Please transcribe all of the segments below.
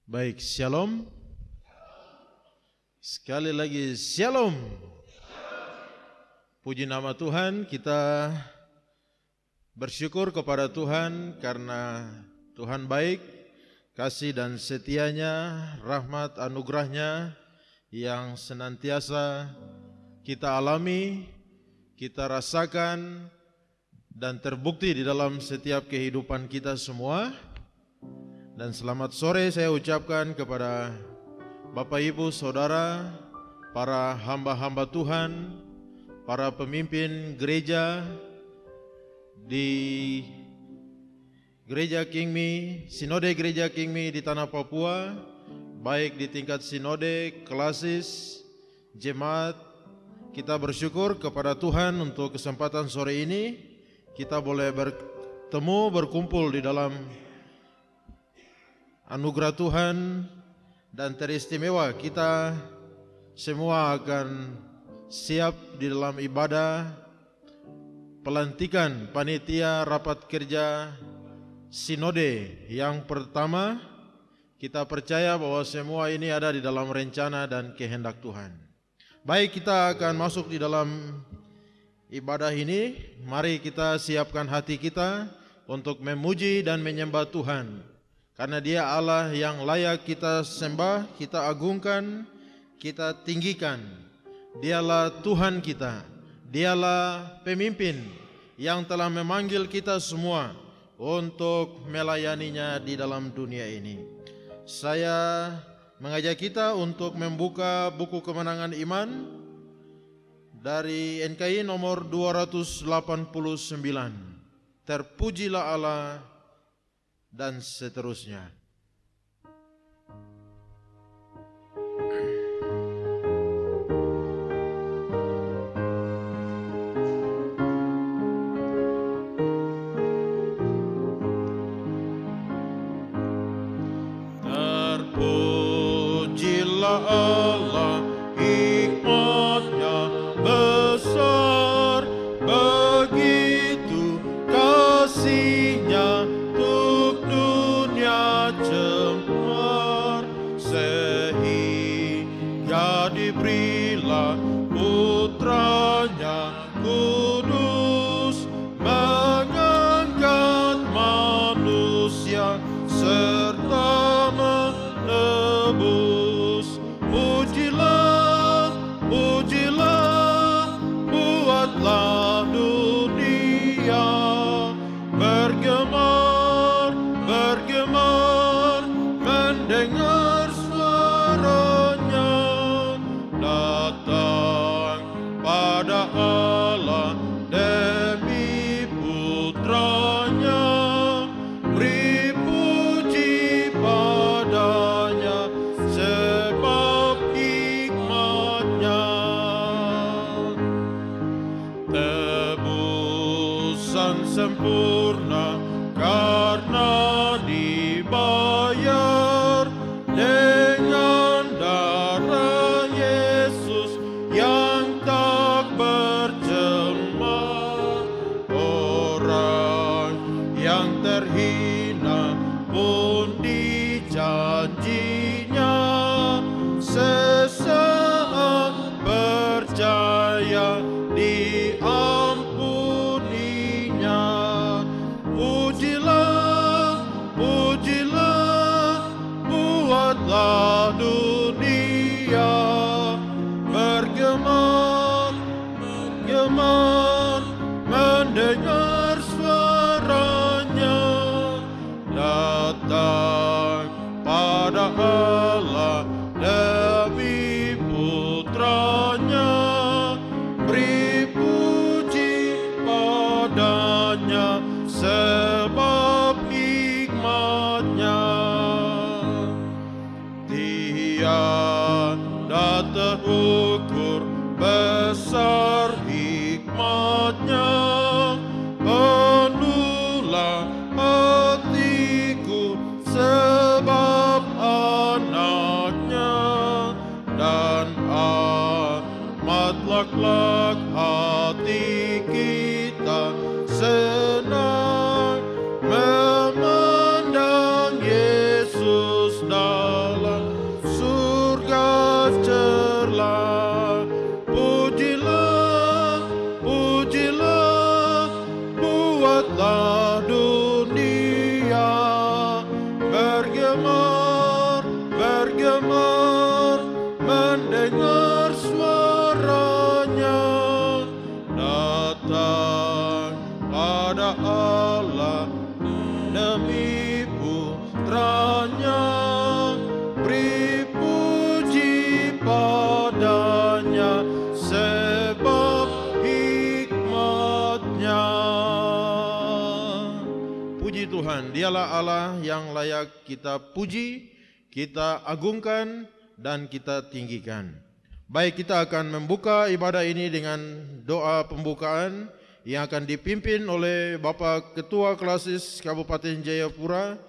Baik, shalom. Sekali lagi shalom. Puji nama Tuhan, kita bersyukur kepada Tuhan karena Tuhan baik, kasih dan setianya, rahmat anugerahnya yang senantiasa kita alami, kita rasakan dan terbukti di dalam setiap kehidupan kita semua. Dan selamat sore saya ucapkan kepada Bapak Ibu Saudara, para hamba-hamba Tuhan, para pemimpin gereja di Gereja Kingmi, Sinode Gereja Kingmi di Tanah Papua, baik di tingkat sinode, klasis, jemaat. Kita bersyukur kepada Tuhan untuk kesempatan sore ini kita boleh bertemu, berkumpul di dalam anugerah Tuhan, dan teristimewa kita semua akan siap di dalam ibadah pelantikan panitia rapat kerja sinode yang pertama. Kita percaya bahwa semua ini ada di dalam rencana dan kehendak Tuhan. Baik, kita akan masuk di dalam ibadah ini. Mari kita siapkan hati kita untuk memuji dan menyembah Tuhan, karena Dia Allah yang layak kita sembah, kita agungkan, kita tinggikan. Dialah Tuhan kita, Dialah pemimpin yang telah memanggil kita semua untuk melayaninya di dalam dunia ini. Saya mengajak kita untuk membuka buku kemenangan iman dari NKI nomor 289. Terpujilah Allah, dan seterusnya. Terpujilah Allah, hikmat-Nya besar, begitu kasih-Nya cemar, sehingga diberilah putranya kudus, mengangkat manusia serta menebus. Pujilah, pujilah, buatlah dunia bergema, mendengar suaranya. Datang pada Allah demi putranya, beri puji padanya sebab hikmat-Nya. Tebusan sempurna karena dibayar dengan darah Yesus yang tak bercemar. Orang yang terhina pun dijanjinya sesaat percaya diampuninya. Pujilah, pujilah, buatlah dunia bergema, mendengar suaranya. Datang pada Allah demi putranya, beri puji padanya sebab hikmat-Nya. Tiada terukur besar hikmat-Nya, penuhlah hatiku sebab anak-Nya, dan amatlah kelak hati kita senang memandang Yesus dan dengar suaranya datang pada Allah demi putranya, beri puji padanya sebab hikmatnya. Puji Tuhan, dialah Allah yang layak kita puji, kita agungkan, dan kita tinggikan. Baik, kita akan membuka ibadah ini dengan doa pembukaan yang akan dipimpin oleh Bapak Ketua Klasis Kabupaten Jayapura,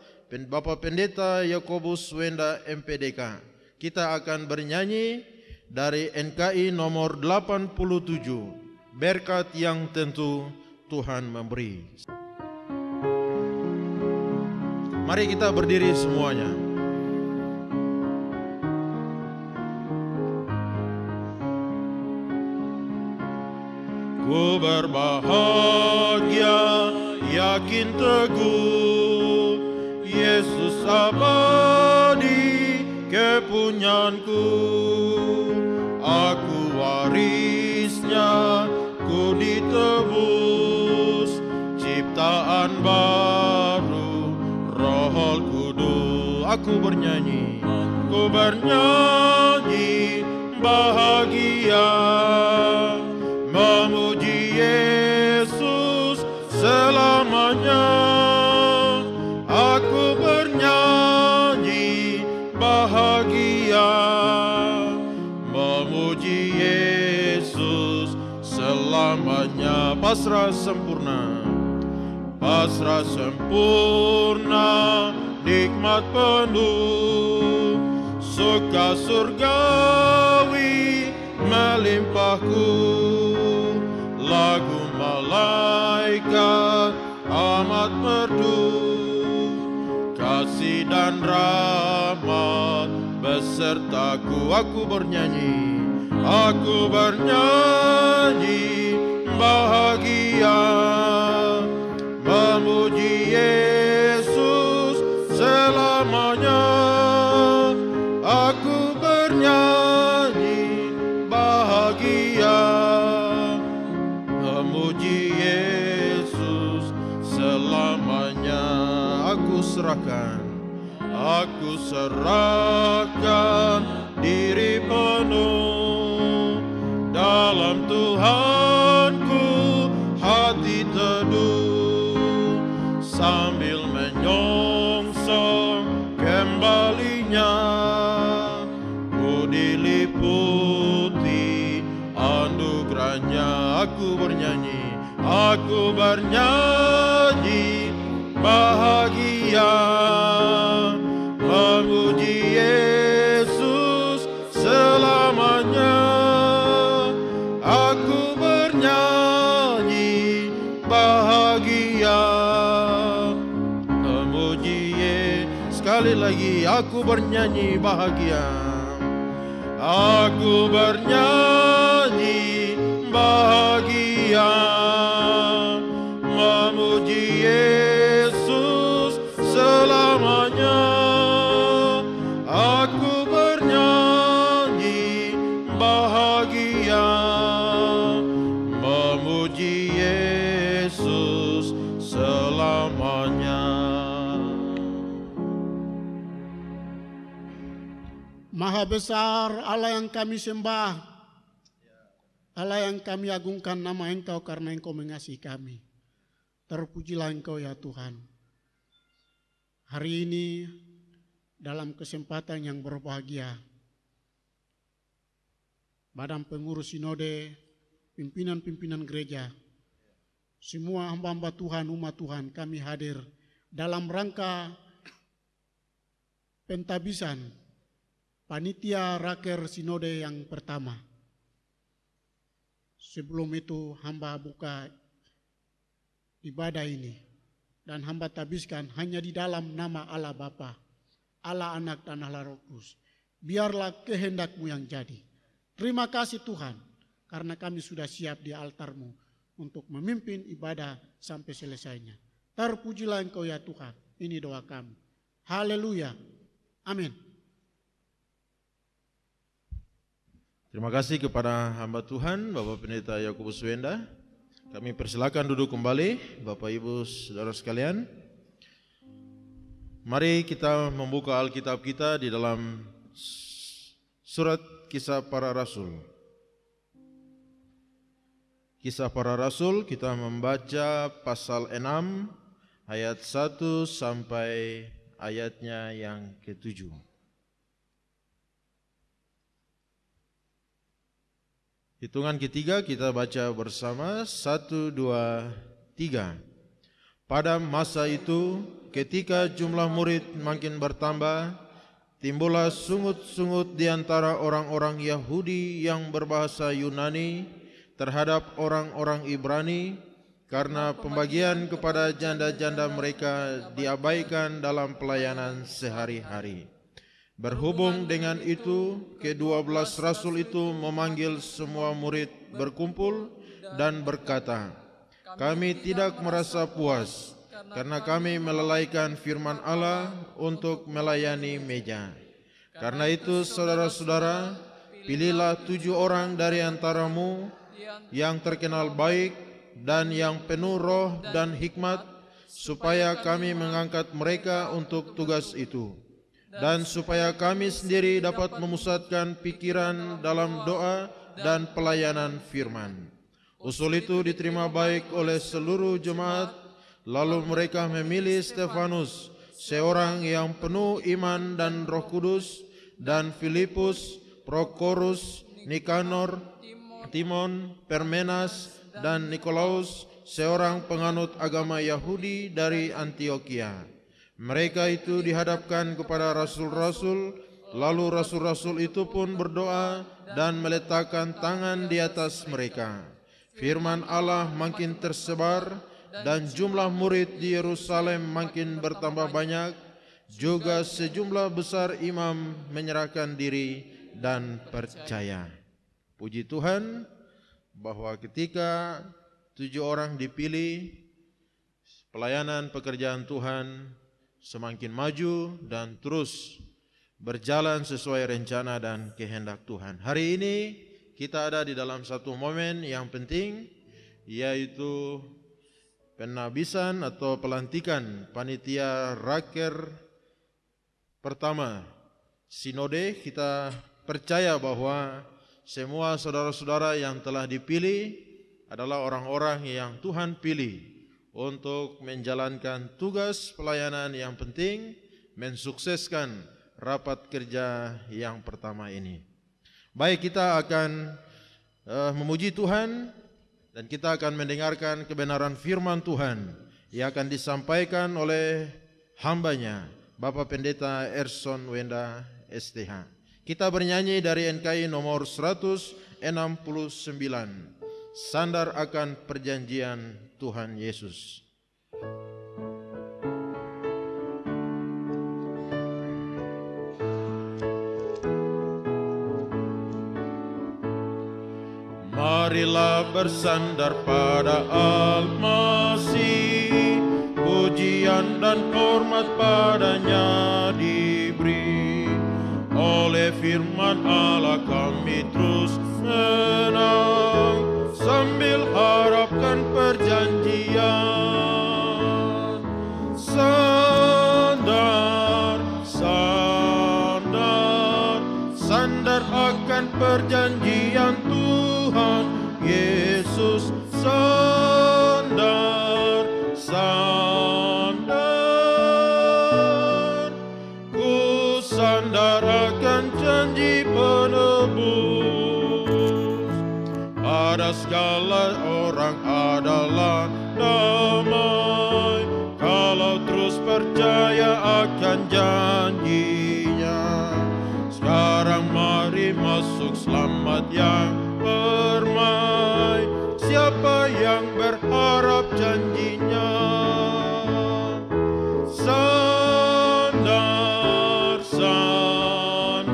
Bapak Pendeta Yakobus Wenda MPDK. Kita akan bernyanyi dari NKI nomor 87, berkat yang tentu Tuhan memberi. Mari kita berdiri semuanya. Ku berbahagia, yakin teguh, Yesus abadi kepunyaanku. Aku warisnya, ku ditebus, ciptaan baru, Roh Kudus. Aku bernyanyi bahagia, memuji Yesus selamanya. Aku bernyanyi bahagia, memuji Yesus selamanya. Pasrah sempurna, nikmat penuh, suka surgawi melimpahku. Lagu malaikat amat merdu, kasih dan rahmat besertaku. Aku bernyanyi bahagia, memuji Yesus selamanya. Aku bernyanyi bahagia, memuji Yesus selamanya. Aku serahkan diri penuh dalam Tuhanku, hati teduh sambil menyongsong kembalinya. Ku diliputi anugerahnya. Aku bernyanyi bahagia, memuji Yesus selamanya. Aku bernyanyi bahagia, memuji Yesus. Sekali lagi, aku bernyanyi bahagia. Aku bernyanyi bahagia, memuji Yesus selamanya. Aku bernyanyi bahagia, memuji Yesus selamanya. Maha besar Allah yang kami sembah, Allah yang kami agungkan nama Engkau karena Engkau mengasihi kami. Terpujilah Engkau ya Tuhan. Hari ini dalam kesempatan yang berbahagia, Badan Pengurus Sinode, pimpinan-pimpinan gereja, semua hamba-hamba Tuhan, umat Tuhan, kami hadir dalam rangka pentabisan Panitia Raker Sinode yang pertama. Sebelum itu hamba buka ibadah ini dan hamba tabiskan hanya di dalam nama Allah Bapa, Allah Anak dan Allah Roh Kudus. Biarlah kehendak-Mu yang jadi. Terima kasih Tuhan karena kami sudah siap di altar-Mu untuk memimpin ibadah sampai selesainya. Terpujilah Engkau ya Tuhan. Ini doa kami. Haleluya. Amin. Terima kasih kepada hamba Tuhan, Bapak Pendeta Yakobus Wenda. Kami persilakan duduk kembali, Bapak Ibu Saudara sekalian. Mari kita membuka Alkitab kita di dalam surat Kisah Para Rasul. Kisah Para Rasul kita membaca pasal 6 ayat 1 sampai ayatnya yang ke-7. Hitungan ketiga kita baca bersama 1, 2, 3. Pada masa itu ketika jumlah murid makin bertambah, timbullah sungut-sungut di antara orang-orang Yahudi yang berbahasa Yunani terhadap orang-orang Ibrani, karena pembagian kepada janda-janda mereka diabaikan dalam pelayanan sehari-hari. Berhubung dengan itu, ke-12 rasul itu memanggil semua murid berkumpul dan berkata, "Kami tidak merasa puas karena kami melalaikan firman Allah untuk melayani meja. Karena itu, saudara-saudara, pilihlah 7 orang dari antaramu yang terkenal baik dan yang penuh roh dan hikmat, supaya kami mengangkat mereka untuk tugas itu, dan supaya kami sendiri dapat memusatkan pikiran dalam doa dan pelayanan firman." Usul itu diterima baik oleh seluruh jemaat. Lalu mereka memilih Stefanus, seorang yang penuh iman dan Roh Kudus, dan Filipus, Prokorus, Nikanor, Timon, Permenas, dan Nikolaus, seorang penganut agama Yahudi dari Antioquia. Mereka itu dihadapkan kepada rasul-rasul, lalu rasul-rasul itu pun berdoa dan meletakkan tangan di atas mereka. Firman Allah makin tersebar dan jumlah murid di Yerusalem makin bertambah banyak. Juga sejumlah besar imam menyerahkan diri dan percaya. Puji Tuhan bahwa ketika 7 orang dipilih, pelayanan pekerjaan Tuhan semakin maju dan terus berjalan sesuai rencana dan kehendak Tuhan. Hari ini kita ada di dalam satu momen yang penting, yaitu penabisan atau pelantikan panitia raker pertama sinode. Kita percaya bahwa semua saudara-saudara yang telah dipilih adalah orang-orang yang Tuhan pilih untuk menjalankan tugas pelayanan yang penting, mensukseskan rapat kerja yang pertama ini. Baik, kita akan memuji Tuhan dan kita akan mendengarkan kebenaran firman Tuhan yang akan disampaikan oleh hambanya, Bapak Pendeta Erson Wenda STH. Kita bernyanyi dari NKI nomor 169, Sandar akan Perjanjian Tuhan Yesus. Marilah bersandar pada Al-Masih, pujian dan hormat padanya diberi. Oleh firman Allah kami terus menang, sambil harapkan perjanjian. Sandar, sandar, sandar akan perjanjian Tuhan Yesus. Sandar, sandar, ku sandar akan janji penebus. Pada segala orang adalah damai, kalau terus percaya akan janjinya. Sekarang mari masuk selamat yang permai, siapa yang berharap janjinya. Sandar, sandar,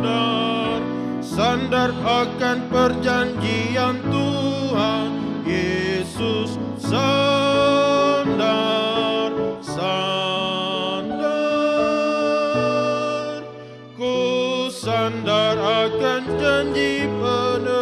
sandar akan perjanjian Tuhan Yesus. Sandar, sandar, ku sandar akan janji penebus.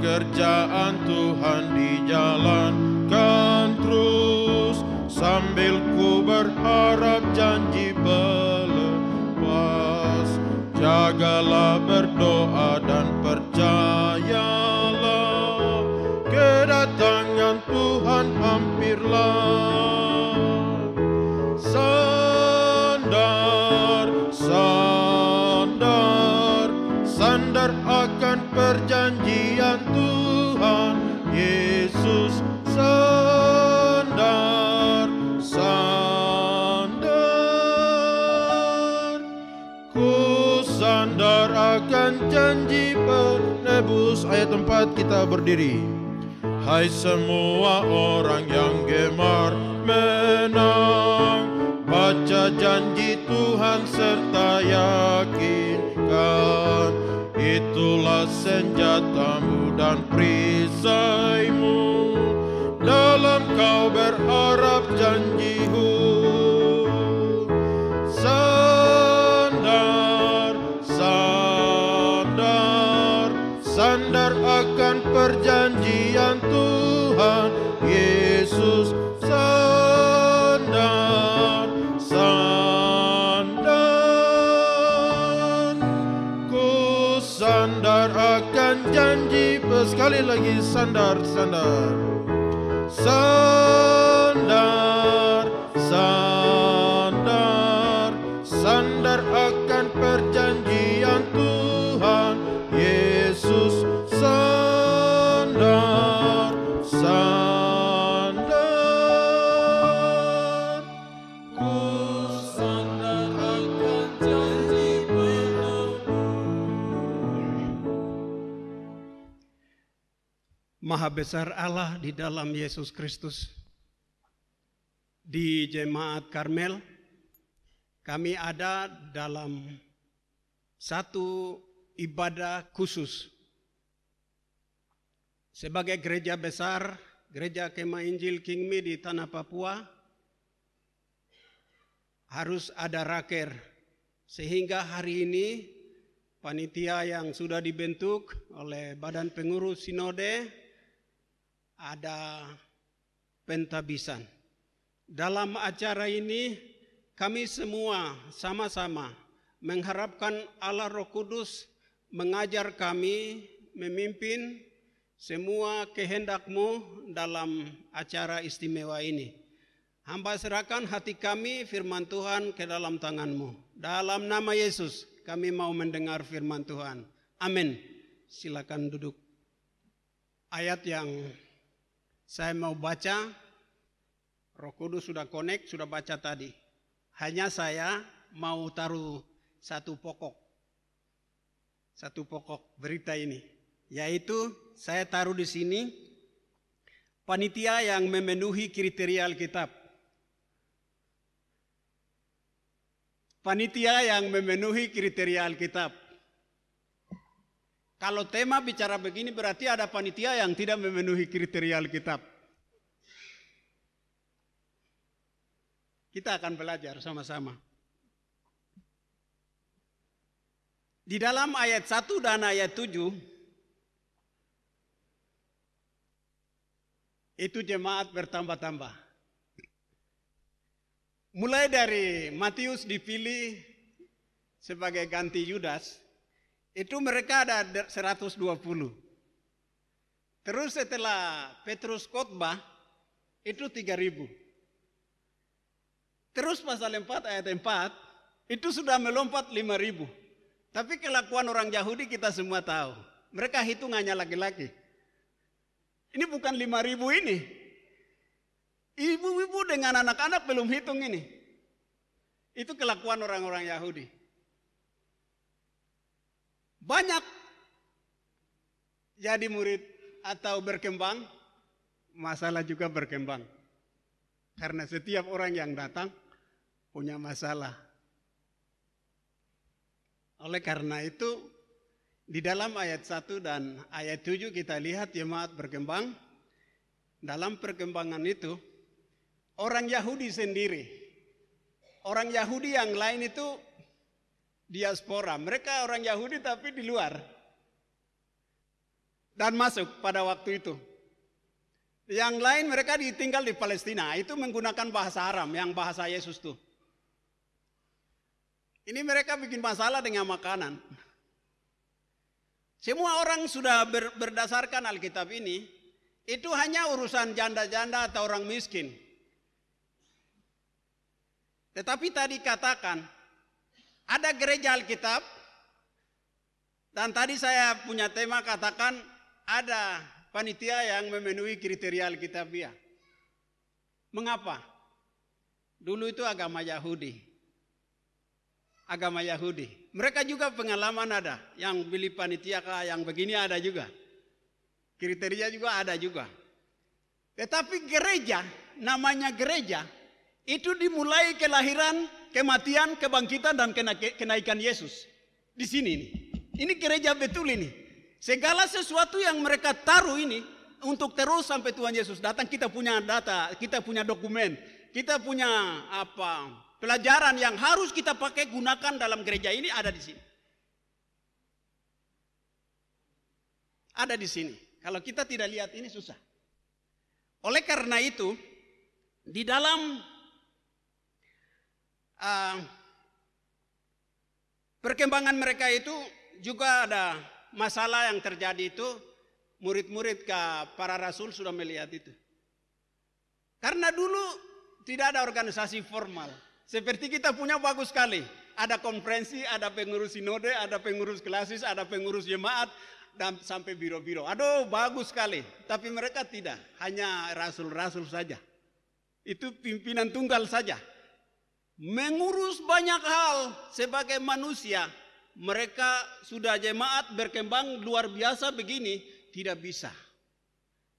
pekerjaan Tuhan dijalankan terus, sambil ku berharap janji pelepas. Jagalah, berdoa dan percayalah, kedatangan Tuhan hampirlah. Sandar, sandar, sandar akan perjanjian Tuhan Yesus. Sandar, sandar, ku sandar akan janji penebus. Ayat 4 kita berdiri. Hai semua orang yang gemar menang, baca janji Tuhan serta yakinkan, itulah senjatamu dan perisaimu dalam kau berharap janjimu. Sandar, sandar, sandar akan perjanjian Tuhan Yesus. Sandar, sandar, ku sandar akan janji. Sekali lagi, sandar, sandar, sandar, sandar, sandar akan perjanjian Tuhan Yesus. Sandar, sandar, ku sandar akan janji penebus. Maha besar Allah di dalam Yesus Kristus. Di Jemaat Karmel, kami ada dalam satu ibadah khusus. Sebagai gereja besar, Gereja Kemah Injil Kingmi di Tanah Papua, harus ada raker. Sehingga hari ini panitia yang sudah dibentuk oleh Badan Pengurus Sinode ada pentabisan. Dalam acara ini kami semua sama-sama mengharapkan Allah Roh Kudus mengajar kami memimpin semua kehendak-Mu dalam acara istimewa ini. Hamba serahkan hati kami, firman Tuhan ke dalam tangan-Mu. Dalam nama Yesus kami mau mendengar firman Tuhan. Amin. Silakan duduk. Ayat yang saya mau baca, Roh Kudus sudah connect, sudah baca tadi. Hanya saya mau taruh satu pokok berita ini, yaitu saya taruh di sini panitia yang memenuhi kriteria Alkitab. Panitia yang memenuhi kriteria Alkitab. Kalau tema bicara begini berarti ada panitia yang tidak memenuhi kriteria Alkitab. Kita akan belajar sama-sama. Di dalam ayat 1 dan ayat 7, itu jemaat bertambah-tambah. Mulai dari Matius dipilih sebagai ganti Yudas, itu mereka ada 120. Terus setelah Petrus khotbah, itu 3.000. Terus pasal 4 ayat 4, itu sudah melompat 5.000. Tapi kelakuan orang Yahudi kita semua tahu. Mereka hitungannya laki-laki. Ini bukan 5.000 ini. Ibu-ibu dengan anak-anak belum hitung ini. Itu kelakuan orang-orang Yahudi. Banyak jadi murid atau berkembang, masalah juga berkembang. Karena setiap orang yang datang punya masalah. Oleh karena itu, di dalam ayat 1 dan ayat 7 kita lihat jemaat berkembang. Dalam perkembangan itu, orang Yahudi sendiri, orang Yahudi yang lain itu diaspora. Mereka orang Yahudi tapi di luar. dan masuk pada waktu itu. Yang lain mereka ditinggal di Palestina, itu menggunakan bahasa Aram, yang bahasa Yesus tuh. Ini mereka bikin masalah dengan makanan. Semua orang sudah berdasarkan Alkitab ini, itu hanya urusan janda-janda atau orang miskin. Tetapi tadi katakan, ada gereja Alkitab, dan tadi saya punya tema katakan, ada panitia yang memenuhi kriteria Alkitabiah. Mengapa? Dulu itu agama Yahudi. Agama Yahudi. Mereka juga pengalaman ada. Yang beli panitia yang begini ada juga. Kriteria juga ada juga. Tetapi gereja, namanya gereja, itu dimulai kelahiran, kematian, kebangkitan, dan kenaikan Yesus. Di sini nih. Ini gereja betul ini. Segala sesuatu yang mereka taruh ini untuk terus sampai Tuhan Yesus datang, kita punya data, kita punya dokumen, kita punya pelajaran yang harus kita pakai gunakan dalam gereja ini ada di sini. Ada di sini. Kalau kita tidak lihat ini susah. Oleh karena itu, di dalam perkembangan mereka itu juga ada masalah yang terjadi itu, murid-murid para rasul sudah melihat itu. Karena dulu tidak ada organisasi formal. Seperti kita punya bagus sekali. Ada konferensi, ada pengurus sinode, ada pengurus klasis, ada pengurus jemaat, dan sampai biro-biro. Aduh, bagus sekali. Tapi mereka tidak. Hanya rasul-rasul saja. Itu pimpinan tunggal saja. Mengurus banyak hal sebagai manusia. Mereka sudah jemaat berkembang luar biasa begini. Tidak bisa.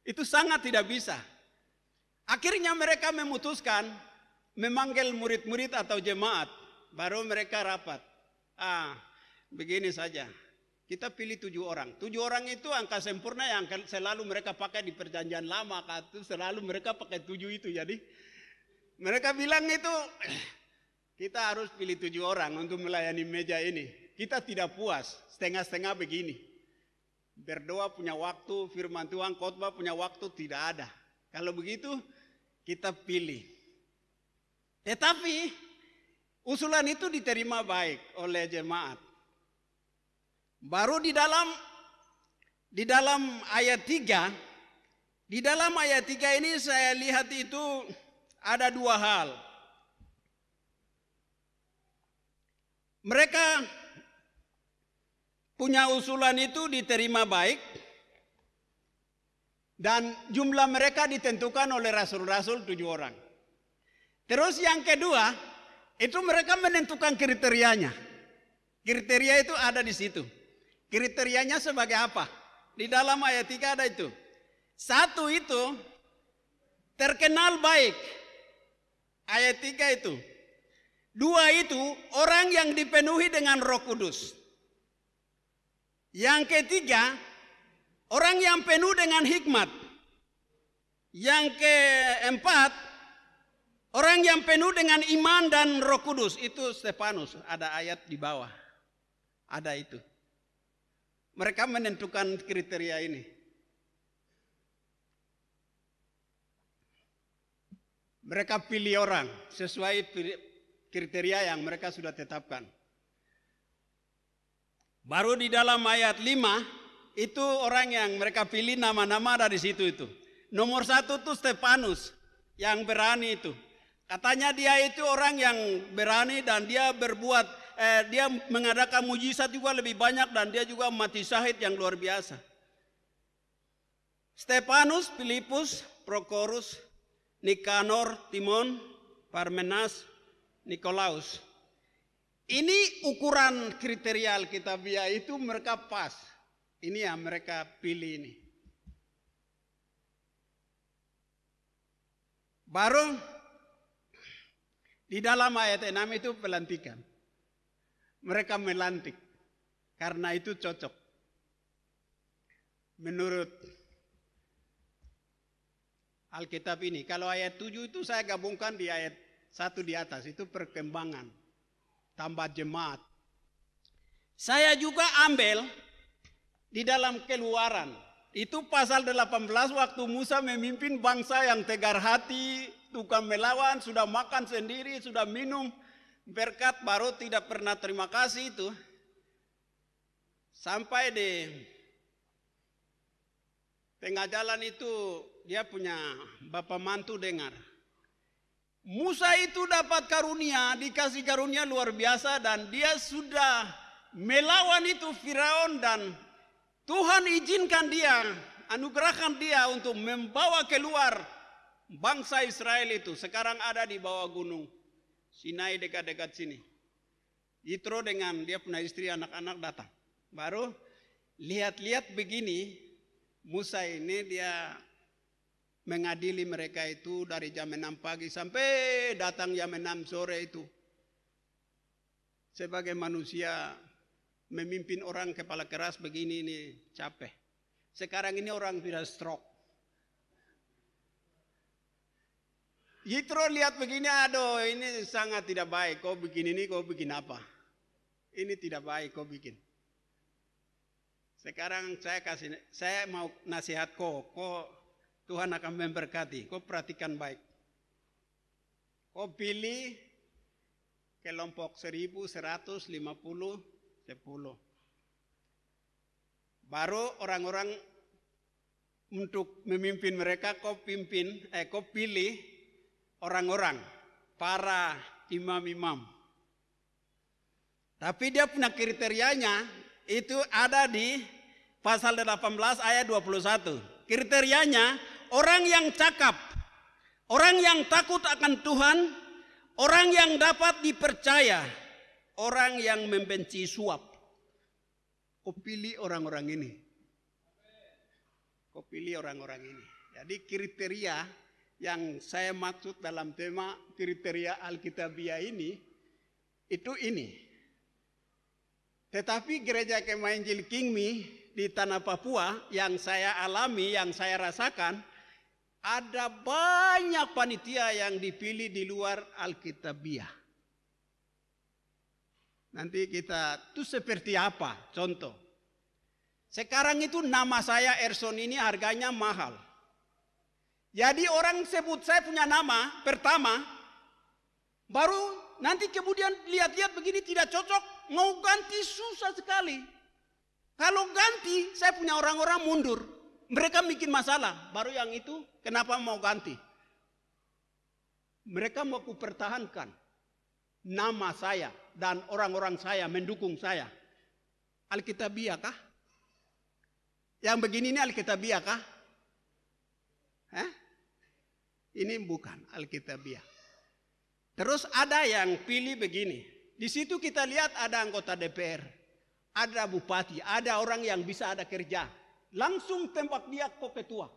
Itu sangat tidak bisa. Akhirnya mereka memutuskan memanggil murid-murid atau jemaat. Baru mereka rapat. Begini saja. Kita pilih 7 orang. 7 orang itu angka sempurna yang selalu mereka pakai di perjanjian lama. Itu selalu mereka pakai 7 itu. Jadi mereka bilang itu, kita harus pilih 7 orang untuk melayani meja ini. Kita tidak puas, setengah-setengah begini. Berdoa punya waktu, firman Tuhan, khotbah punya waktu, tidak ada. Kalau begitu, kita pilih. Tetapi usulan itu diterima baik oleh jemaat. Baru di dalam ayat 3, di dalam ayat 3 ini saya lihat itu ada 2 hal. Mereka punya usulan itu diterima baik, dan jumlah mereka ditentukan oleh rasul-rasul 7 orang. Terus yang kedua, itu mereka menentukan kriterianya. Kriteria itu ada di situ. Kriterianya sebagai apa? Di dalam ayat 3 ada itu. 1 itu terkenal baik. Ayat 3 itu. 2 itu orang yang dipenuhi dengan Roh Kudus. Yang ketiga, orang yang penuh dengan hikmat. Yang keempat, orang yang penuh dengan iman dan Roh Kudus. Itu Stefanus, ada ayat di bawah. Ada itu. Mereka menentukan kriteria ini. Mereka pilih orang sesuai kriteria yang mereka sudah tetapkan. Baru di dalam ayat 5, itu orang yang mereka pilih nama-nama ada di situ itu. Nomor 1 itu Stefanus, yang berani itu. Katanya dia itu orang yang berani dan dia berbuat, dia mengadakan mujizat juga lebih banyak dan dia juga mati syahid yang luar biasa. Stefanus, Filipus, Prokorus, Nikanor, Timon, Parmenas, Nikolaus. Ini ukuran kriteria Alkitabiah itu mereka pas. Ini yang mereka pilih ini. Baru di dalam ayat 6 itu pelantikan. Mereka melantik. Karena itu cocok. Menurut Alkitab ini. Kalau ayat 7 itu saya gabungkan di ayat 1 di atas. Itu perkembangan. Tambah jemaat. Saya juga ambil di dalam Keluaran. Itu pasal 18 waktu Musa memimpin bangsa yang tegar hati, tukang melawan, sudah makan sendiri, sudah minum berkat, baru tidak pernah terima kasih itu. Sampai di tengah jalan itu dia punya bapak mantu dengar. Musa itu dapat karunia, dikasih karunia luar biasa dan dia sudah melawan itu Firaun dan Tuhan izinkan dia, anugerahkan dia untuk membawa keluar bangsa Israel itu. Sekarang ada di bawah gunung Sinai dekat-dekat sini. Yitro dengan dia punya istri anak-anak datang. Baru lihat-lihat begini, Musa ini dia mengadili mereka itu dari jam 6 pagi sampai datang jam 6 sore itu. Sebagai manusia memimpin orang kepala keras begini ini capek. Sekarang ini orang sudah stroke. Yitro lihat begini, aduh ini sangat tidak baik. Kau bikin ini, kau bikin apa? Ini tidak baik kau bikin. Sekarang saya mau nasihat kau Tuhan akan memberkati. Kau perhatikan baik. Kau pilih kelompok 1150 10. Baru orang-orang untuk memimpin mereka kau pilih orang-orang para imam-imam. Tapi dia punya kriterianya itu ada di pasal 18 ayat 21. Kriterianya orang yang cakap, orang yang takut akan Tuhan, orang yang dapat dipercaya, orang yang membenci suap. Kau pilih orang-orang ini. Kau pilih orang-orang ini. Jadi kriteria yang saya maksud dalam tema kriteria Alkitabiah ini, itu ini. Tetapi gereja Kemah Injil Kingmi di tanah Papua yang saya alami, yang saya rasakan, ada banyak panitia yang dipilih di luar Alkitabiah. Nanti kita itu seperti apa? Contoh. Sekarang itu nama saya Erson ini harganya mahal. Jadi orang sebut saya punya nama pertama, baru nanti kemudian lihat-lihat begini tidak cocok, mau ganti susah sekali. Kalau ganti saya punya orang-orang mundur. Mereka bikin masalah, baru yang itu kenapa mau ganti? Mereka mau kupertahankan nama saya dan orang-orang saya mendukung saya. Alkitabiah kah? Yang begini ini Alkitabiah kah? Ini bukan Alkitabiah. Terus ada yang pilih begini. Di situ kita lihat ada anggota DPR, ada bupati, ada orang yang bisa ada kerja. Langsung tembak dia ke ketua.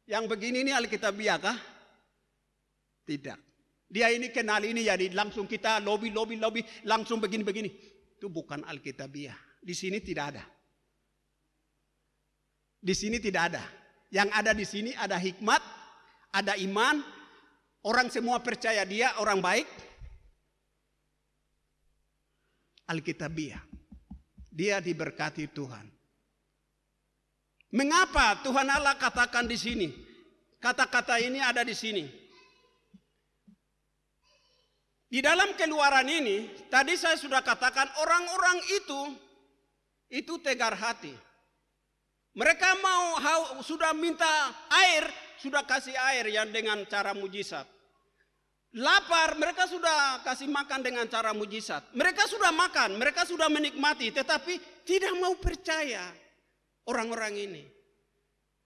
Yang begini ini Alkitabiah kah? Tidak. Dia ini kenal ini, jadi langsung kita lobby, langsung begini-begini. Itu bukan Alkitabiah. Di sini tidak ada. Di sini tidak ada. Yang ada di sini ada hikmat, ada iman, orang semua percaya dia orang baik. Alkitabiah. Dia diberkati Tuhan. Mengapa Tuhan Allah katakan di sini? Kata-kata ini ada di sini. Di dalam Keluaran ini, tadi saya sudah katakan orang-orang itu tegar hati. Mereka sudah minta air, sudah kasih air yang dengan cara mujizat. Lapar, mereka sudah kasih makan dengan cara mujizat. Mereka sudah makan, mereka sudah menikmati, tetapi tidak mau percaya orang-orang ini.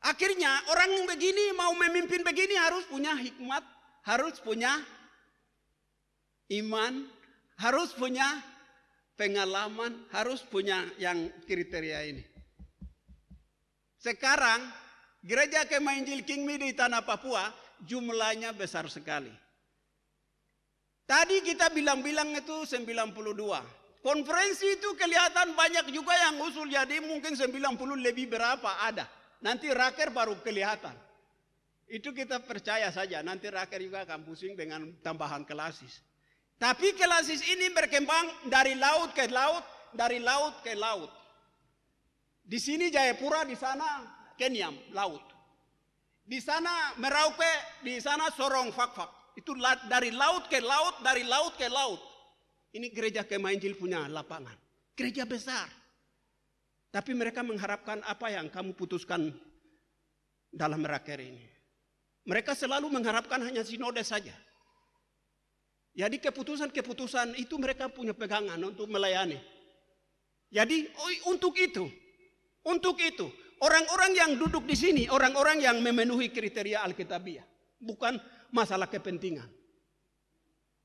Akhirnya orang begini mau memimpin begini harus punya hikmat, harus punya iman, harus punya pengalaman, harus punya yang kriteria ini. Sekarang gereja Kemah Injil Kingmi di tanah Papua jumlahnya besar sekali. Tadi kita bilang-bilang itu 92. Konferensi itu kelihatan banyak juga yang usul, jadi mungkin 90 lebih berapa ada. Nanti raker baru kelihatan. Itu kita percaya saja, nanti raker juga akan pusing dengan tambahan kelasis. Tapi kelasis ini berkembang dari laut ke laut, dari laut ke laut. Di sini Jayapura, di sana Kenyam, laut. Di sana Merauke, di sana Sorong Fakfak. Itu dari laut ke laut, dari laut ke laut. Ini gereja Kemah Injil punya lapangan. Gereja besar. Tapi mereka mengharapkan apa yang kamu putuskan dalam raker ini. Mereka selalu mengharapkan hanya sinode saja. Jadi keputusan-keputusan itu mereka punya pegangan untuk melayani. Jadi untuk itu, orang-orang yang duduk di sini, orang-orang yang memenuhi kriteria Alkitabiah. Bukan masalah kepentingan.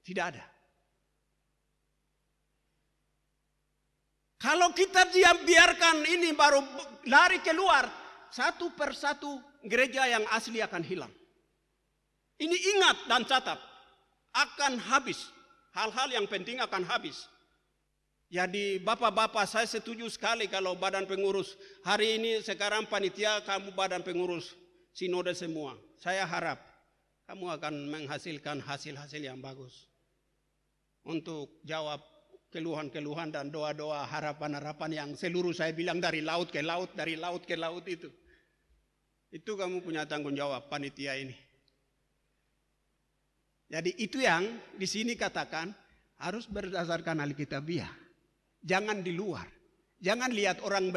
Tidak ada. Kalau kita biarkan ini baru lari keluar, satu persatu gereja yang asli akan hilang. Ini ingat dan catat, akan habis. Hal-hal yang penting akan habis. Jadi bapak-bapak, saya setuju sekali kalau badan pengurus. Hari ini sekarang panitia, kamu badan pengurus sinode semua. Saya harap kamu akan menghasilkan hasil-hasil yang bagus. Untuk jawab keluhan-keluhan dan doa-doa harapan-harapan yang seluruh saya bilang dari laut ke laut, dari laut ke laut itu. Itu kamu punya tanggung jawab panitia ini. Jadi itu yang di sini katakan harus berdasarkan Alkitabiah. Jangan di luar. Jangan lihat orang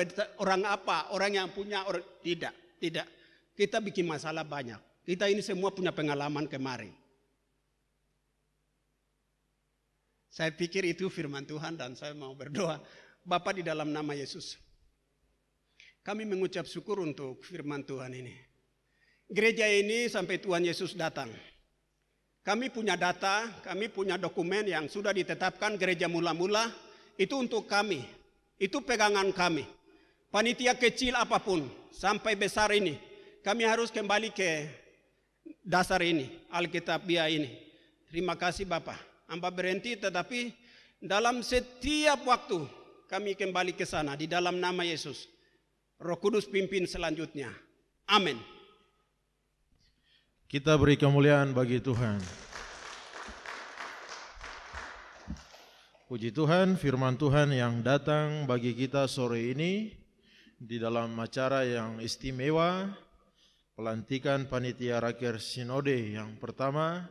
apa, orang yang punya, tidak. Kita bikin masalah banyak. Kita ini semua punya pengalaman kemarin. Saya pikir itu firman Tuhan dan saya mau berdoa. Bapa, di dalam nama Yesus, kami mengucap syukur untuk firman Tuhan ini. Gereja ini sampai Tuhan Yesus datang. Kami punya data, kami punya dokumen yang sudah ditetapkan gereja mula-mula. Itu untuk kami, itu pegangan kami. Panitia kecil apapun, sampai besar ini, kami harus kembali ke dasar ini, Alkitabiah ini. Terima kasih Bapak. Hamba berhenti, tetapi dalam setiap waktu kami kembali ke sana di dalam nama Yesus. Roh Kudus pimpin selanjutnya. Amin. Kita beri kemuliaan bagi Tuhan. Puji Tuhan, firman Tuhan yang datang bagi kita sore ini di dalam acara yang istimewa, pelantikan panitia raker sinode yang pertama.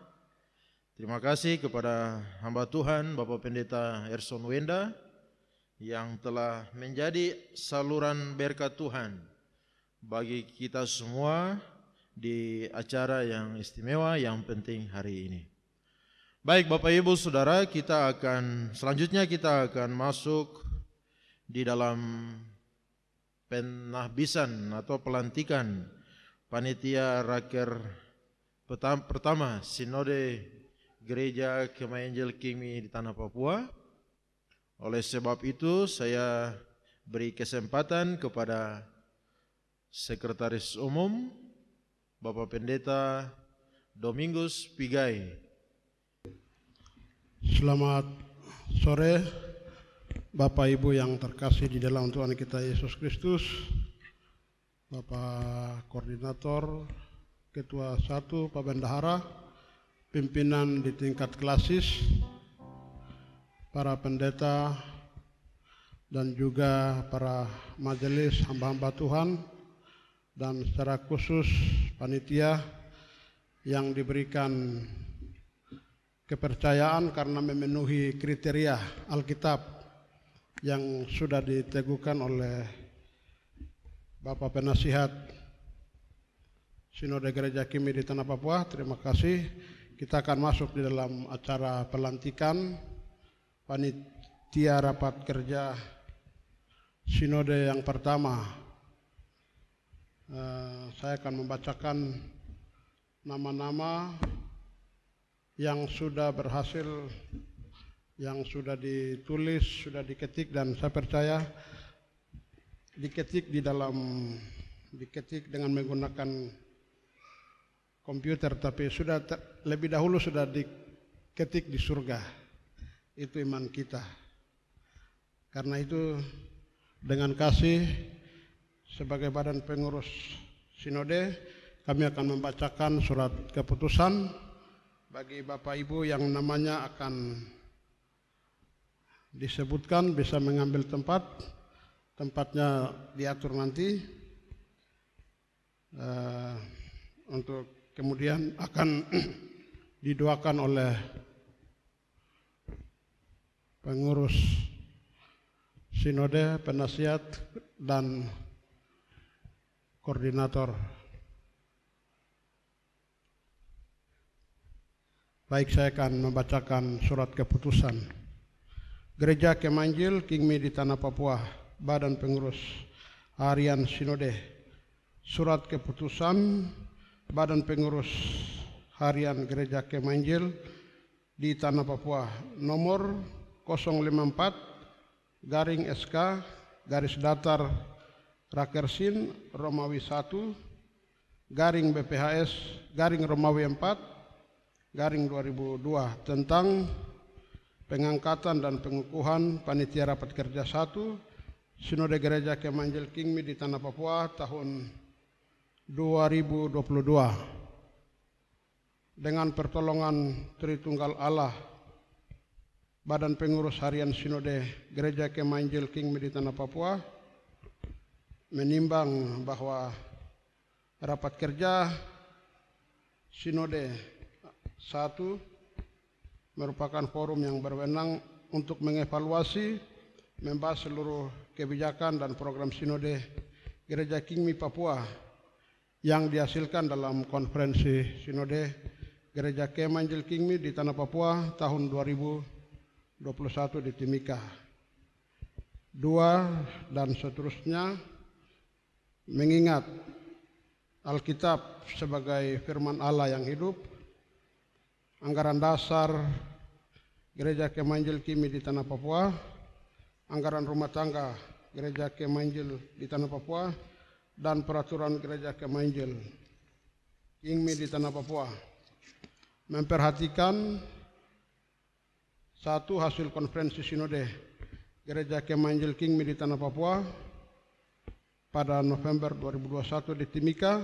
Terima kasih kepada hamba Tuhan Bapak Pendeta Erson Wenda yang telah menjadi saluran berkat Tuhan bagi kita semua di acara yang istimewa yang penting hari ini. Baik Bapak Ibu Saudara, selanjutnya kita akan masuk di dalam penahbisan atau pelantikan panitia raker pertama Sinode Gereja Kemah Injil Kimi di Tanah Papua. Oleh sebab itu saya beri kesempatan kepada Sekretaris Umum Bapak Pendeta Domingus Pigai. Selamat sore Bapak Ibu yang terkasih di dalam Tuhan kita Yesus Kristus, Bapak Koordinator, Ketua 1, Pak Bendahara, pimpinan di tingkat klasis, para pendeta, dan juga para majelis hamba-hamba Tuhan, dan secara khusus panitia yang diberikan kepercayaan karena memenuhi kriteria Alkitab yang sudah diteguhkan oleh Bapak Penasihat Sinode Gereja Kimi di Tanah Papua. Terima kasih. Kita akan masuk di dalam acara pelantikan panitia rapat kerja sinode yang pertama. Saya akan membacakan nama-nama yang sudah berhasil, yang sudah ditulis, sudah diketik, dan saya percaya diketik dengan menggunakan komputer, tapi sudah lebih dahulu sudah diketik di surga. Itu iman kita. Karena itu dengan kasih sebagai badan pengurus sinode, kami akan membacakan surat keputusan bagi Bapak Ibu yang namanya akan disebutkan, bisa mengambil tempatnya diatur nanti. untuk kemudian akan didoakan oleh pengurus sinode, penasihat, dan koordinator. Baik, saya akan membacakan surat keputusan. Gereja Kemanjil Kingmi di Tanah Papua, Badan Pengurus Harian Sinode. Surat keputusan Badan Pengurus Harian Gereja Kemanjil di Tanah Papua nomor 054/SK/Rakersin Romawi 1/BPHS/Romawi 4/2002 tentang pengangkatan dan pengukuhan panitia rapat kerja 1 Sinode Gereja Kemanjil Kingmi di Tanah Papua tahun 2022 dengan pertolongan Tritunggal Allah. Badan Pengurus Harian Sinode Gereja Kemanjil Kingmi di Tanah Papua menimbang bahwa rapat kerja Sinode 1 merupakan forum yang berwenang untuk mengevaluasi, membahas seluruh kebijakan dan program Sinode Gereja Kingmi Papua yang dihasilkan dalam konferensi Sinode Gereja Kemanjil Kingmi di Tanah Papua tahun 2021 di Timika. 2 dan seterusnya, mengingat Alkitab sebagai firman Allah yang hidup, anggaran dasar Gereja Kemanjil Kingmi di Tanah Papua, anggaran rumah tangga Gereja Kemanjil di Tanah Papua, dan peraturan Gereja Kemanjil Kingmi di Tanah Papua. Memperhatikan 1. Hasil konferensi Sinode Gereja Kemanjil Kingmi di Tanah Papua pada November 2021 di Timika.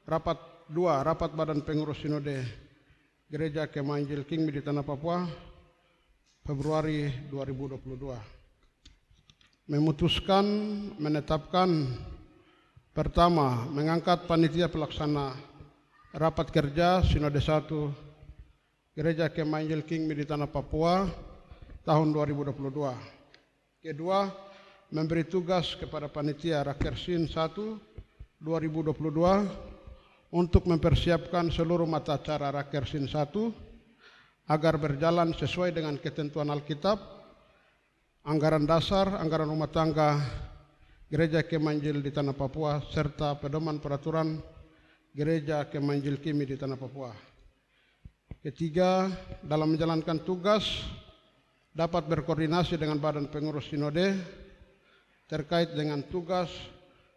2. Rapat Badan Pengurus Sinode Gereja Kemanjil Kingmi di Tanah Papua Februari 2022. Memutuskan menetapkan pertama, mengangkat panitia pelaksana rapat kerja Sinode 1 Gereja Kemanjil Kingmi di Tanah Papua tahun 2022. Kedua, memberi tugas kepada panitia Rakersin 1 2022 untuk mempersiapkan seluruh mata acara Rakersin 1 agar berjalan sesuai dengan ketentuan Alkitab, anggaran dasar, anggaran rumah tangga Gereja Kemanjil di Tanah Papua, serta pedoman peraturan Gereja Kemanjil Kingmi di Tanah Papua. Ketiga, dalam menjalankan tugas dapat berkoordinasi dengan Badan Pengurus Sinode terkait dengan tugas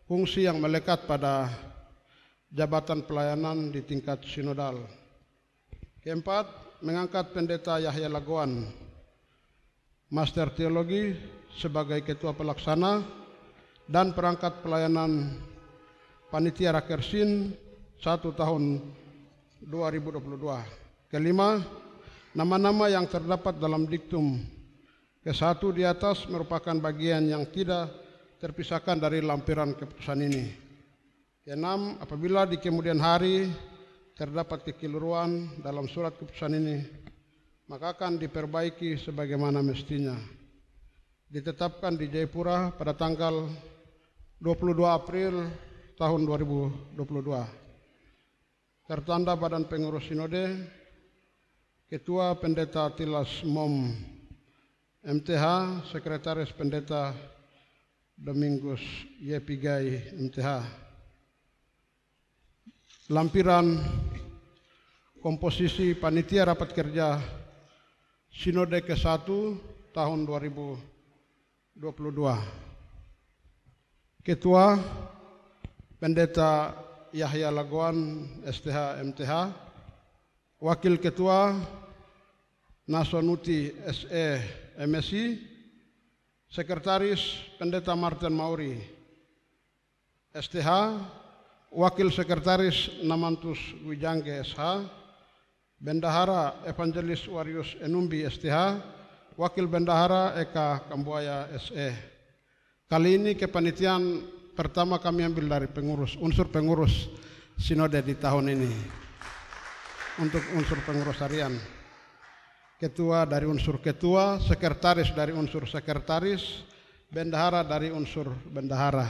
fungsi yang melekat pada jabatan pelayanan di tingkat sinodal. Keempat, mengangkat Pendeta Yahya Lagoan, Master Teologi, sebagai Ketua Pelaksana dan perangkat pelayanan Panitia Rakersin 1 tahun 2022. Kelima, nama-nama yang terdapat dalam diktum ke-1 di atas merupakan bagian yang tidak terpisahkan dari lampiran keputusan ini. Keenam, apabila di kemudian hari terdapat kekeliruan dalam surat keputusan ini, maka akan diperbaiki sebagaimana mestinya. Ditetapkan di Jayapura pada tanggal 22 April tahun 2022. Tertanda Badan Pengurus Sinode, Ketua Pendeta Tilas Mom MTH, Sekretaris Pendeta Domingus Yepigai MTH. Lampiran komposisi panitia rapat kerja Sinode ke-1 tahun 2022. Ketua Pendeta Yahya Lagoan STH MTH. Wakil Ketua Nasonuti SE MSI. Sekretaris Pendeta Martin Mauri STH. Wakil Sekretaris Namantus Wijangge SH. Bendahara Evangelis Warius Enumbi STH. Wakil Bendahara Eka Kambuaya SE. Kali ini kepanitiaan pertama kami ambil dari unsur pengurus sinode di tahun ini. Untuk unsur pengurus harian, ketua dari unsur ketua, sekretaris dari unsur sekretaris, bendahara dari unsur bendahara.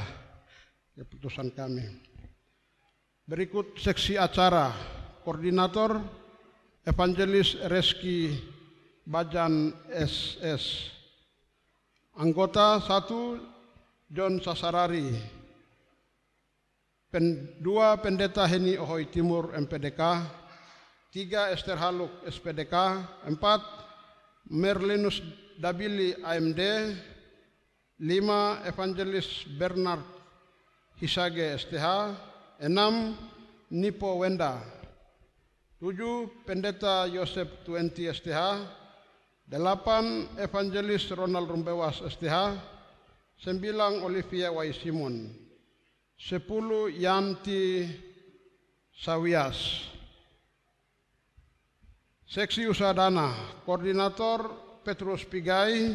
Keputusan kami. Berikut seksi acara. Koordinator Evangelis Reski Bajan SS. Anggota 1 John Sasarari. 2 Pendeta Heni Ohoi Timur MPDK. 3 Esther Haluk SPDK. 4 Merlinus Dabili AMD. 5 Evangelis Bernard Hisage STH. 6 Nipo Wenda. 7 Pendeta Yosef 20 STH. 8 Evangelis Ronald Rumbewas STH. 9 Olivia Wai Simon. 10 Yanti Sawias. Seksi Usaha Dana. Koordinator Petrus Pigai.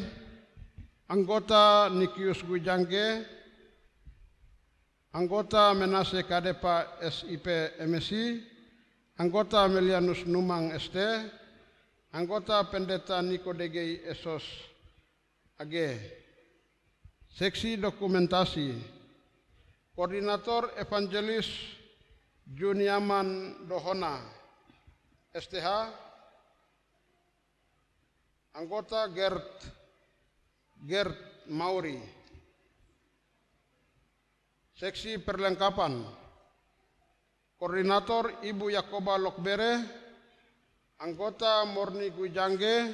Anggota Nikius Gujangge. Anggota Menase Kadepa SIP MSI. Anggota Melianus Numang ST. Anggota Pendeta Niko Degei Esos AG. Seksi Dokumentasi. Koordinator Evangelis Juniaman Dohona STH. Anggota Gert Mauri. Seksi Perlengkapan. Koordinator Ibu Yakoba Lokbere. Anggota Morni Gujangge.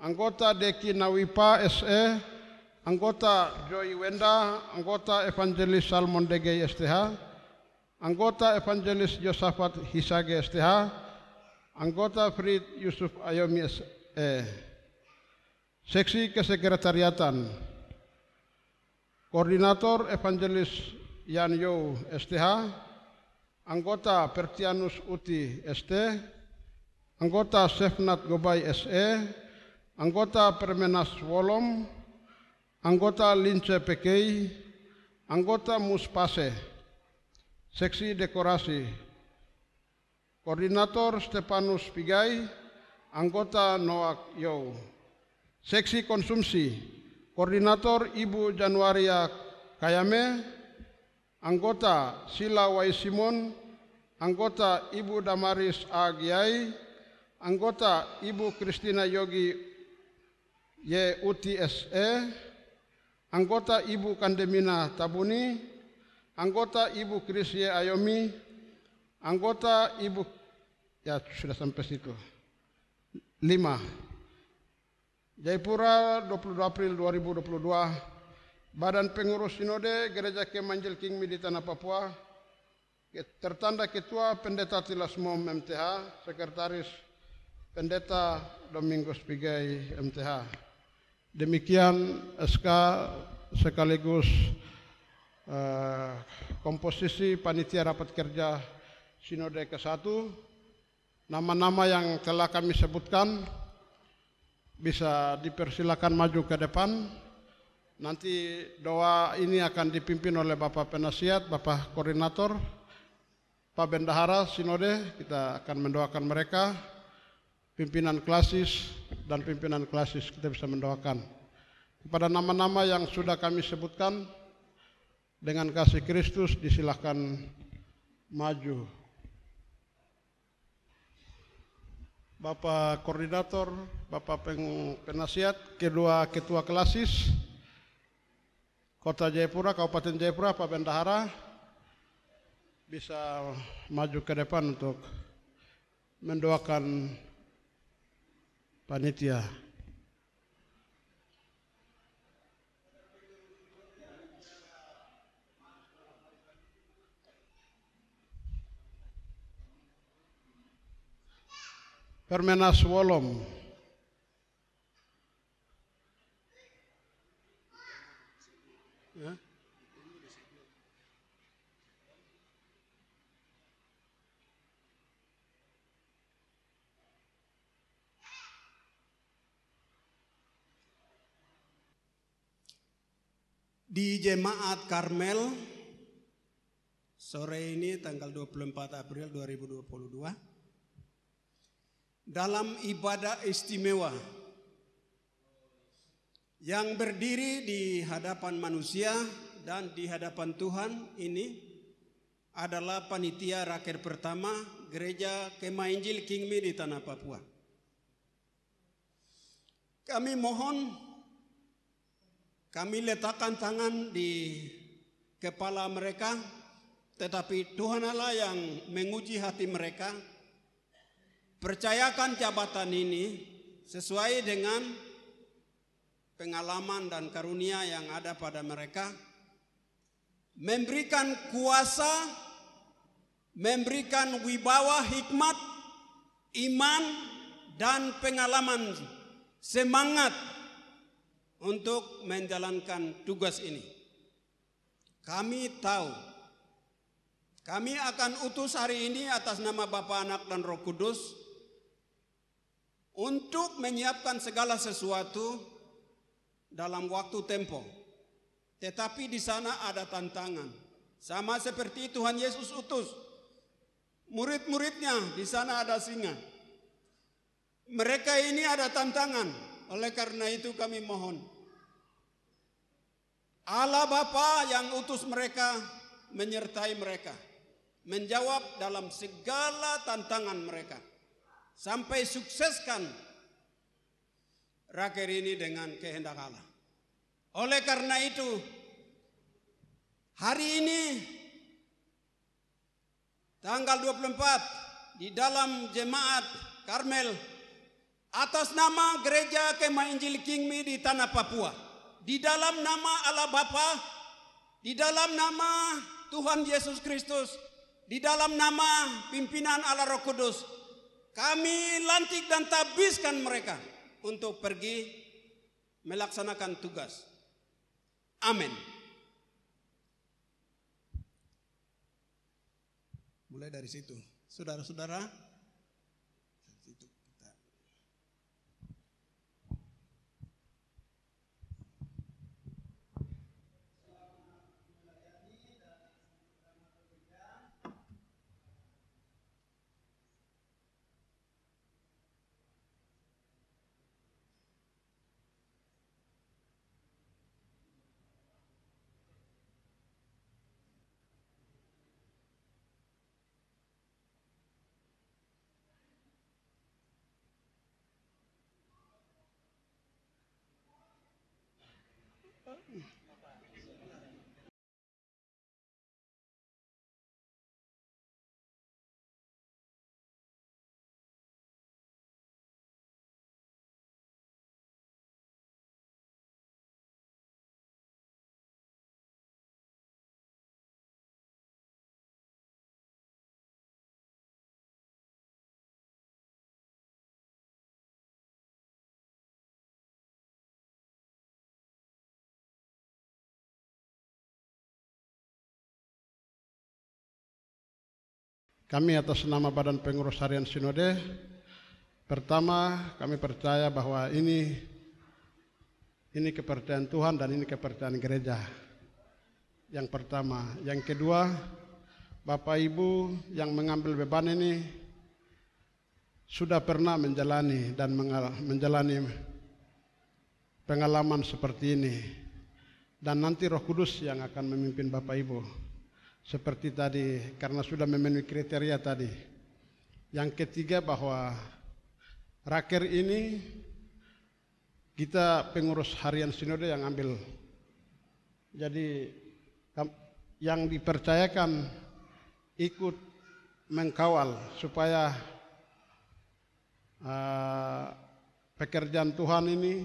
Anggota Deki Nawipa SE. Anggota Joy Wenda. Anggota Evangelis Salmon Degei STH. Anggota Evangelis Yosafat Hisage STH. Anggota Frid Yusuf Ayomi SE. Seksi Kesekretariatan. Koordinator Evangelis Yanyo STH. Anggota Pertianus Uti ST. Anggota Sefnat Gobai SE. Anggota Permenas Wolom. Anggota Lince PKI. Anggota Muspase. Seksi Dekorasi. Koordinator Stepanus Pigai. Anggota Noak Yow. Seksi Konsumsi. Koordinator Ibu Januaria Kayame. Anggota Sila Wai Simon. Anggota Ibu Damaris Agiai. Anggota Ibu Kristina Yogi Y Uti SE. Anggota Ibu Kandemina Tabuni. Anggota Ibu Kris Y Ayomi. Anggota Ibu, ya sudah sampai situ. 5. Jayapura 22 April 2022. Badan Pengurus Sinode Gereja Kemanjil Kingmi di Tanah Papua. Tertanda Ketua Pendeta Tilas Mom MTH. Sekretaris Pendeta Domingos Pigai MTH. Demikian SK sekaligus komposisi panitia rapat kerja Sinode ke-1. Nama-nama yang telah kami sebutkan bisa dipersilakan maju ke depan. Nanti doa ini akan dipimpin oleh Bapak Penasihat, Bapak Koordinator, Pak Bendahara Sinode. Kita akan mendoakan mereka. Pimpinan klasis dan pimpinan klasis kita bisa mendoakan. Kepada nama-nama yang sudah kami sebutkan, dengan kasih Kristus disilahkan maju. Bapak Koordinator, Bapak Penasihat, kedua Ketua Klasis Kota Jayapura, Kabupaten Jayapura, Pak Bendahara bisa maju ke depan untuk mendoakan panitia. Permenas Wolom. Ya. di Jemaat Karmel sore ini tanggal 24 April 2022 dalam ibadah istimewa yang berdiri di hadapan manusia dan di hadapan Tuhan. Ini adalah panitia raker pertama Gereja Kemah Injil Kingmi di Tanah Papua. Kami mohon, kami letakkan tangan di kepala mereka, tetapi Tuhan Allah yang menguji hati mereka. Percayakan jabatan ini sesuai dengan pengalaman dan karunia yang ada pada mereka. Memberikan kuasa, memberikan wibawa, hikmat, iman, dan pengalaman, semangat untuk menjalankan tugas ini. Kami tahu, kami akan utus hari ini atas nama Bapa, Anak, dan Roh Kudus untuk menyiapkan segala sesuatu dalam waktu tempo. Tetapi di sana ada tantangan. Sama seperti Tuhan Yesus utus murid-muridnya, di sana ada singa. Mereka ini ada tantangan. Oleh karena itu kami mohon, Allah Bapa yang utus mereka menyertai mereka, menjawab dalam segala tantangan mereka, sampai sukseskan raker ini dengan kehendak Allah. Oleh karena itu, hari ini tanggal 24 di dalam Jemaat Karmel atas nama Gereja Kemah Injil Kingmi di Tanah Papua, di dalam nama Allah Bapa, di dalam nama Tuhan Yesus Kristus, di dalam nama pimpinan Allah Roh Kudus, kami lantik dan tabiskan mereka untuk pergi melaksanakan tugas. Amin. Mulai dari situ, saudara-saudara. Kami atas nama Badan Pengurus Harian Sinode, pertama kami percaya bahwa ini kepercayaan Tuhan dan ini kepercayaan gereja. Yang pertama, yang kedua, Bapak Ibu yang mengambil beban ini sudah pernah menjalani menjalani pengalaman seperti ini, dan nanti Roh Kudus yang akan memimpin Bapak Ibu. Seperti tadi, karena sudah memenuhi kriteria tadi. Yang ketiga, bahwa raker ini kita pengurus harian sinode yang ambil. Jadi yang dipercayakan ikut mengkawal supaya pekerjaan Tuhan ini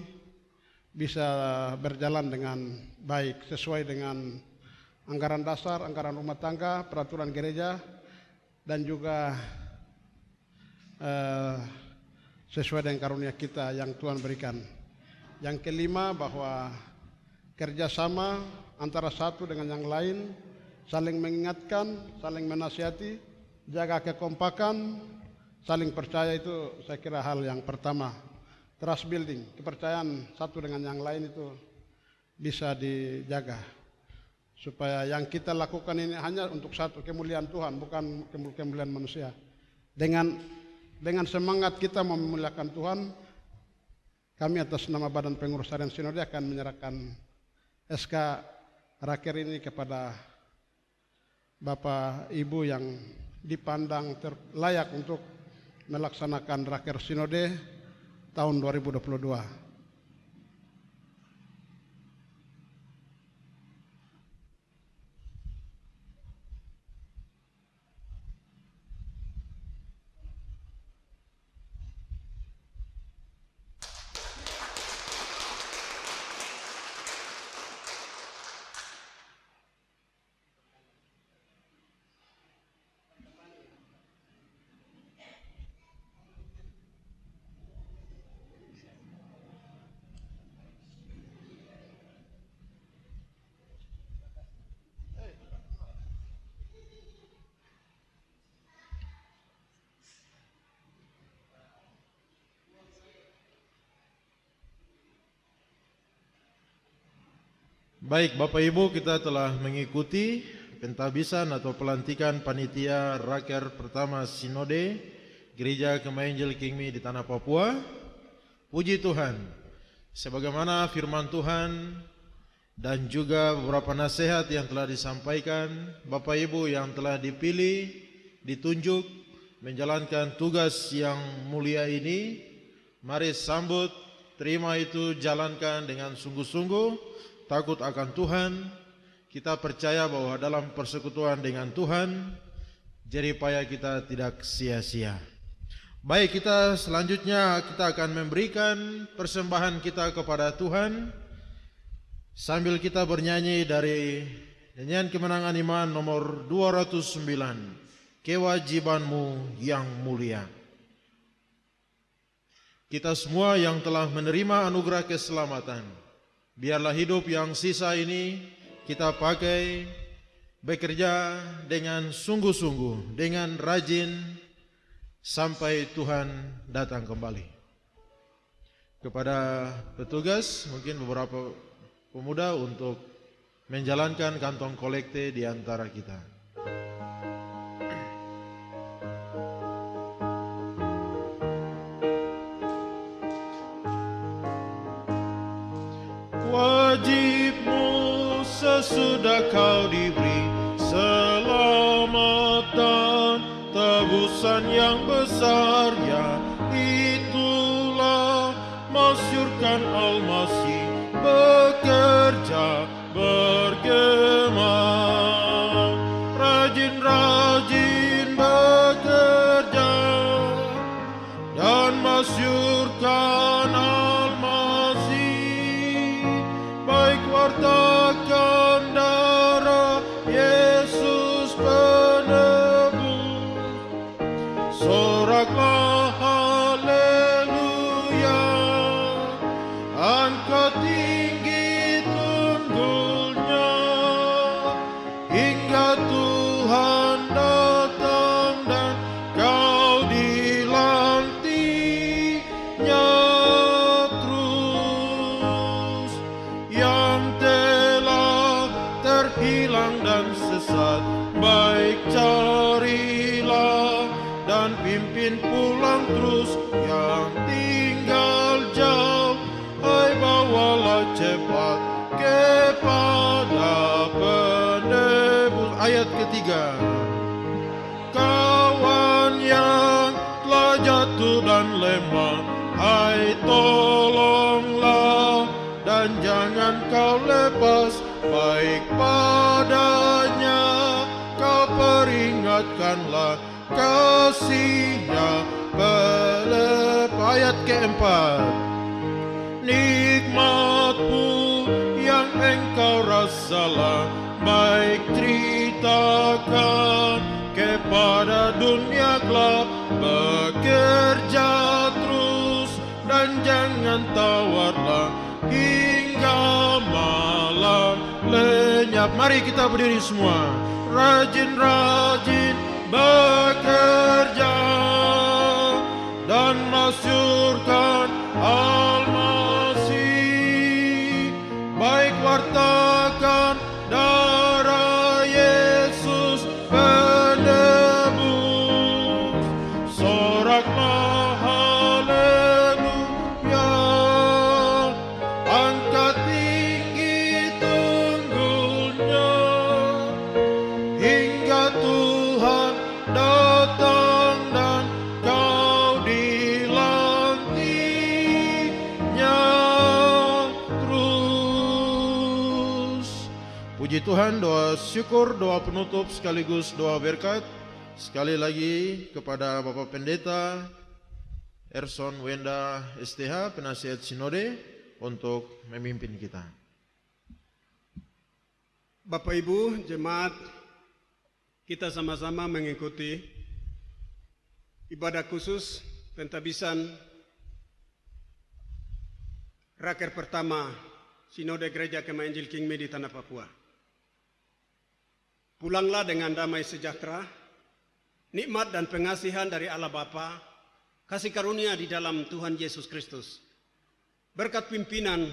bisa berjalan dengan baik sesuai dengan anggaran dasar, anggaran rumah tangga, peraturan gereja, dan juga sesuai dengan karunia kita yang Tuhan berikan. Yang kelima, bahwa kerjasama antara satu dengan yang lain, saling mengingatkan, saling menasihati, jaga kekompakan, saling percaya, itu saya kira hal yang pertama. Trust building, kepercayaan satu dengan yang lain itu bisa dijaga. supaya yang kita lakukan ini hanya untuk satu, kemuliaan Tuhan, bukan kemuliaan manusia. Dengan semangat kita memuliakan Tuhan, kami atas nama Badan Pengurus Harian Sinode akan menyerahkan SK Raker ini kepada Bapak Ibu yang dipandang layak untuk melaksanakan Raker Sinode tahun 2022. Baik Bapak Ibu, kita telah mengikuti pentabisan atau pelantikan panitia Raker pertama Sinode Gereja Kemahiran Injil Kingmi di tanah Papua. Puji Tuhan, sebagaimana firman Tuhan dan juga beberapa nasihat yang telah disampaikan, Bapak Ibu yang telah dipilih, ditunjuk menjalankan tugas yang mulia ini, mari sambut, terima itu, jalankan dengan sungguh-sungguh, takut akan Tuhan. Kita percaya bahwa dalam persekutuan dengan Tuhan, jerih payah kita tidak sia-sia. Baik, kita selanjutnya kita akan memberikan persembahan kita kepada Tuhan sambil kita bernyanyi dari nyanyian kemenangan iman nomor 209, Kewajibanmu yang Mulia. Kita semua yang telah menerima anugerah keselamatan, biarlah hidup yang sisa ini kita pakai bekerja dengan sungguh-sungguh, dengan rajin sampai Tuhan datang kembali. Kepada petugas, mungkin beberapa pemuda untuk menjalankan kantong kolekte di antara kita. Wajibmu sesudah kau diberi selamatan, tebusan yang besar ya itulah masyurkan Al-Masih bekerja bergema, rajin-rajin bekerja dan masyurkan wartakan darah Yesus penebus, soraklah haleluya, angkat tinggi tunggulnya, hingga Tuhan datang dan kau dilantiknya. Hilang dan sesat, baik carilah dan pimpin pulang terus. Yang tinggal jauh, hai bawalah cepat kepada penebus. Ayat ketiga, kawan yang telah jatuh dan lemah, hai tolonglah dan jangan kau lepas. Baik padanya kau peringatkanlah, kasihnya pelep. Ayat keempat, nikmatmu yang engkau rasalah, baik ceritakan kepada dunia gelap. Bekerja terus dan jangan tawarlah hingga malam lenyap. Mari kita berdiri semua, rajin-rajin bekerja dan masyurkan Al-Masih, baik wartakan dan Puji Tuhan, doa syukur, doa penutup sekaligus doa berkat sekali lagi kepada Bapak Pendeta Erson Wenda STH, penasihat sinode, untuk memimpin kita. Bapak Ibu jemaat, kita sama-sama mengikuti ibadah khusus pentabisan raker pertama Sinode Gereja Kemahan Injil King Me di Tanah Papua. Pulanglah dengan damai sejahtera, nikmat dan pengasihan dari Allah Bapa, kasih karunia di dalam Tuhan Yesus Kristus, berkat pimpinan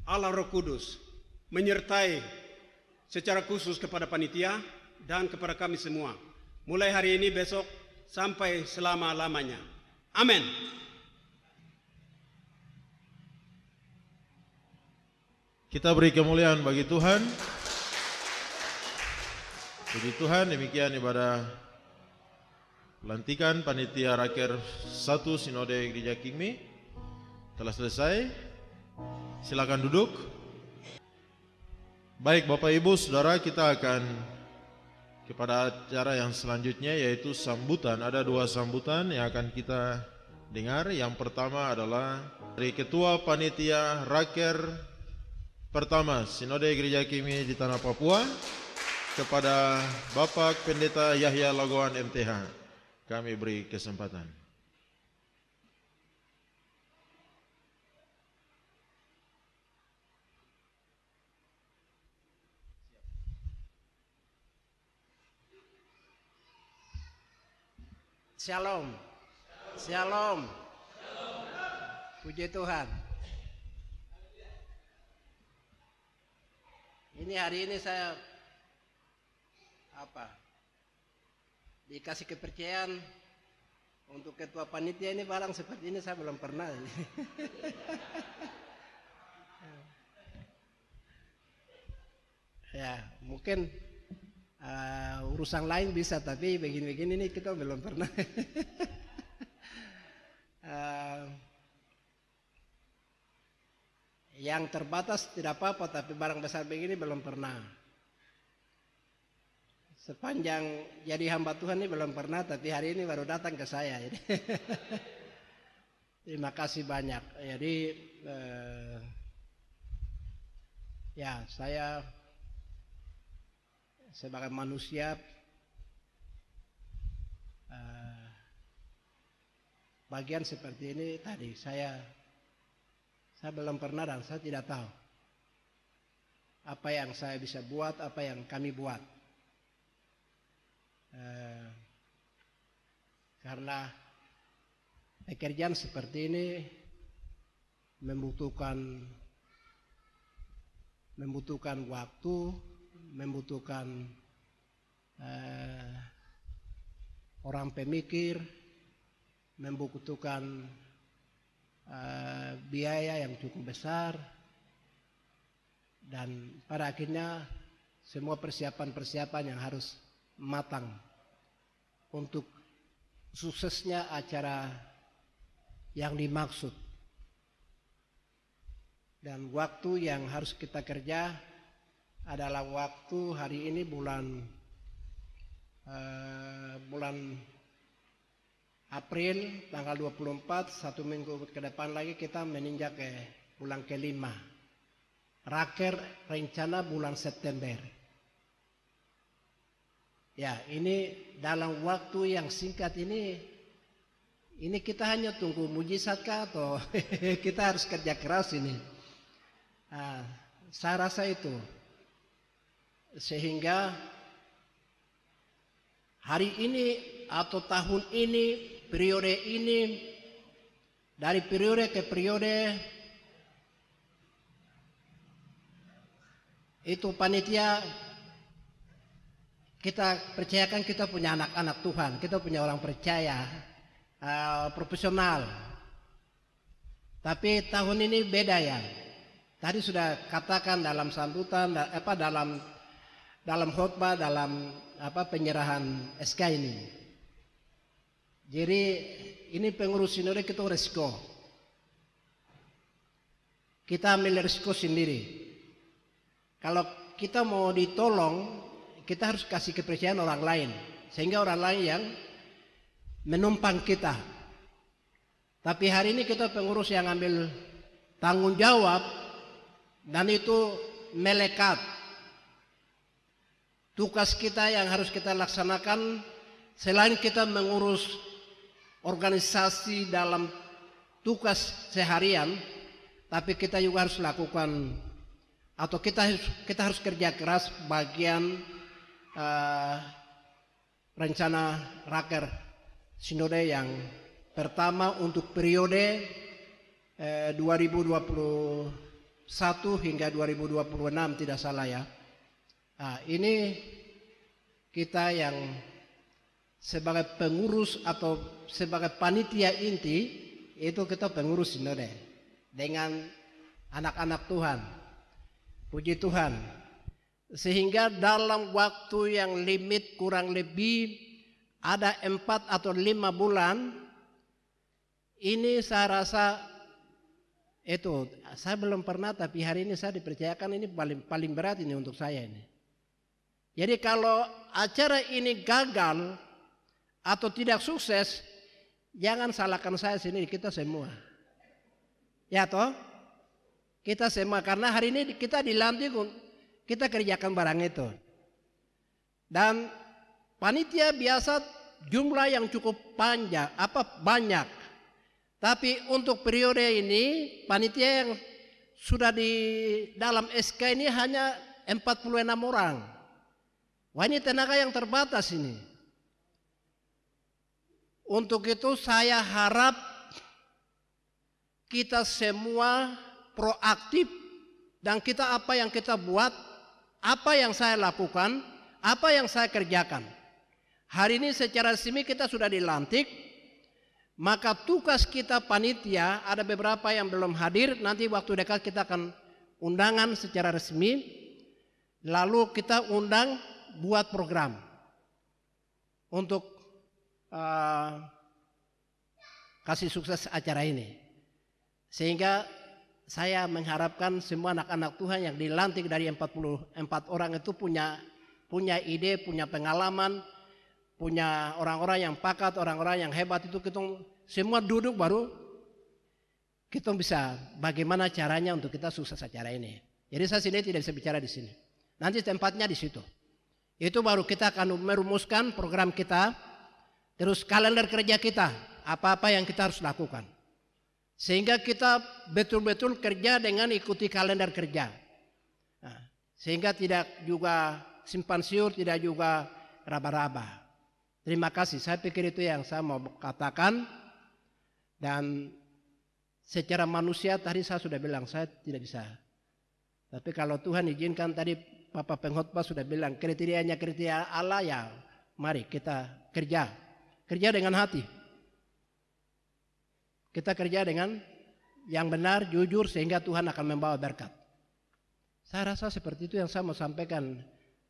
Allah Roh Kudus menyertai secara khusus kepada panitia dan kepada kami semua, mulai hari ini, besok, sampai selama-lamanya. Amin. Kita beri kemuliaan bagi Tuhan. Puji Tuhan, demikian ibadah pelantikan panitia raker 1 Sinode Gereja King Me telah selesai. Silakan duduk. Baik Bapak Ibu Saudara, kita akan kepada acara yang selanjutnya, yaitu sambutan. Ada 2 sambutan yang akan kita dengar. Yang pertama adalah dari Ketua Panitia Raker pertama Sinode Gereja King Me di Tanah Papua kepada Bapak Pendeta Yahya Lagoan MTH. Kami beri kesempatan. Shalom. Shalom. Puji Tuhan. Ini hari ini saya dikasih kepercayaan untuk ketua panitia. Ini barang seperti ini saya belum pernah. Ya, mungkin urusan lain bisa, tapi begini-begini ini kita belum pernah. Yang terbatas tidak apa-apa, tapi barang besar begini belum pernah. Sepanjang jadi hamba Tuhan ini belum pernah, tapi hari ini baru datang ke saya. Jadi, terima kasih banyak. Jadi ya, saya sebagai manusia bagian seperti ini tadi saya belum pernah, dan saya tidak tahu apa yang saya bisa buat, apa yang kami buat. Karena pekerjaan seperti ini membutuhkan waktu, membutuhkan orang pemikir, membutuhkan biaya yang cukup besar, dan pada akhirnya semua persiapan yang harus matang untuk suksesnya acara yang dimaksud. Dan waktu yang harus kita kerja adalah waktu hari ini bulan April tanggal 24, 1 minggu ke depan lagi kita meninjak ke bulan ke-5. Raker rencana bulan September. Ya, ini dalam waktu yang singkat ini kita hanya tunggu mujizat kah atau kita harus kerja keras ini. Saya rasa itu. Sehingga hari ini atau tahun ini, periode ini, dari periode ke periode, itu panitia kita percayakan kita punya anak-anak Tuhan, kita punya orang percaya, profesional. Tapi tahun ini beda ya. Tadi sudah katakan dalam sambutan, dalam khotbah, dalam penyerahan SK ini. Jadi ini pengurus sinode kita resiko. Kita ambil resiko sendiri. Kalau kita mau ditolong, kita harus kasih kepercayaan orang lain. Sehingga orang lain yang menumpang kita. Tapi hari ini kita pengurus yang ambil tanggung jawab, dan itu melekat. Tugas kita yang harus kita laksanakan, selain kita mengurus organisasi dalam tugas seharian, tapi kita juga harus lakukan, atau kita harus kerja keras bagian rencana Raker Sinode yang pertama untuk periode 2021 hingga 2026 tidak salah ya. Nah, ini kita yang sebagai pengurus atau sebagai panitia inti, itu kita pengurus Sinode dengan anak-anak Tuhan. Puji Tuhan. Sehingga dalam waktu yang limit kurang lebih ada 4 atau 5 bulan, ini saya rasa itu saya belum pernah, tapi hari ini saya dipercayakan ini paling berat ini untuk saya ini. Jadi kalau acara ini gagal atau tidak sukses, jangan salahkan saya sendiri, kita semua. Ya toh? Kita semua, karena hari ini kita dilantik, kita kerjakan barang itu. Dan panitia biasa jumlah yang cukup banyak. Tapi untuk periode ini panitia yang sudah di dalam SK ini hanya 46 orang. Wah, ini tenaga yang terbatas ini. Untuk itu saya harap kita semua proaktif, dan kita apa yang kita buat, apa yang saya lakukan, apa yang saya kerjakan. Hari ini secara resmi kita sudah dilantik, maka tugas kita panitia ada beberapa yang belum hadir, nanti waktu dekat kita akan undangan secara resmi, lalu kita undang buat program untuk kasih sukses acara ini. Sehingga saya mengharapkan semua anak-anak Tuhan yang dilantik dari 44 orang itu punya ide, punya pengalaman, punya orang-orang yang pakat, orang-orang yang hebat. Itu kita semua duduk baru kita bisa bagaimana caranya untuk kita sukses acara ini. Jadi saya sendiri tidak bisa bicara di sini. Nanti tempatnya di situ. Itu baru kita akan merumuskan program kita, terus kalender kerja kita, apa-apa yang kita harus lakukan. Sehingga kita betul-betul kerja dengan ikuti kalender kerja. Nah, sehingga tidak juga simpan siur, tidak juga raba-raba. Terima kasih, saya pikir itu yang saya mau katakan. Dan secara manusia tadi saya sudah bilang, saya tidak bisa. Tapi kalau Tuhan izinkan, tadi Bapak Pengkhotbah sudah bilang kriterianya kriteria Allah, ya mari kita kerja. Kerja dengan hati. Kita kerja dengan yang benar, jujur, sehingga Tuhan akan membawa berkat. Saya rasa seperti itu yang saya mau sampaikan.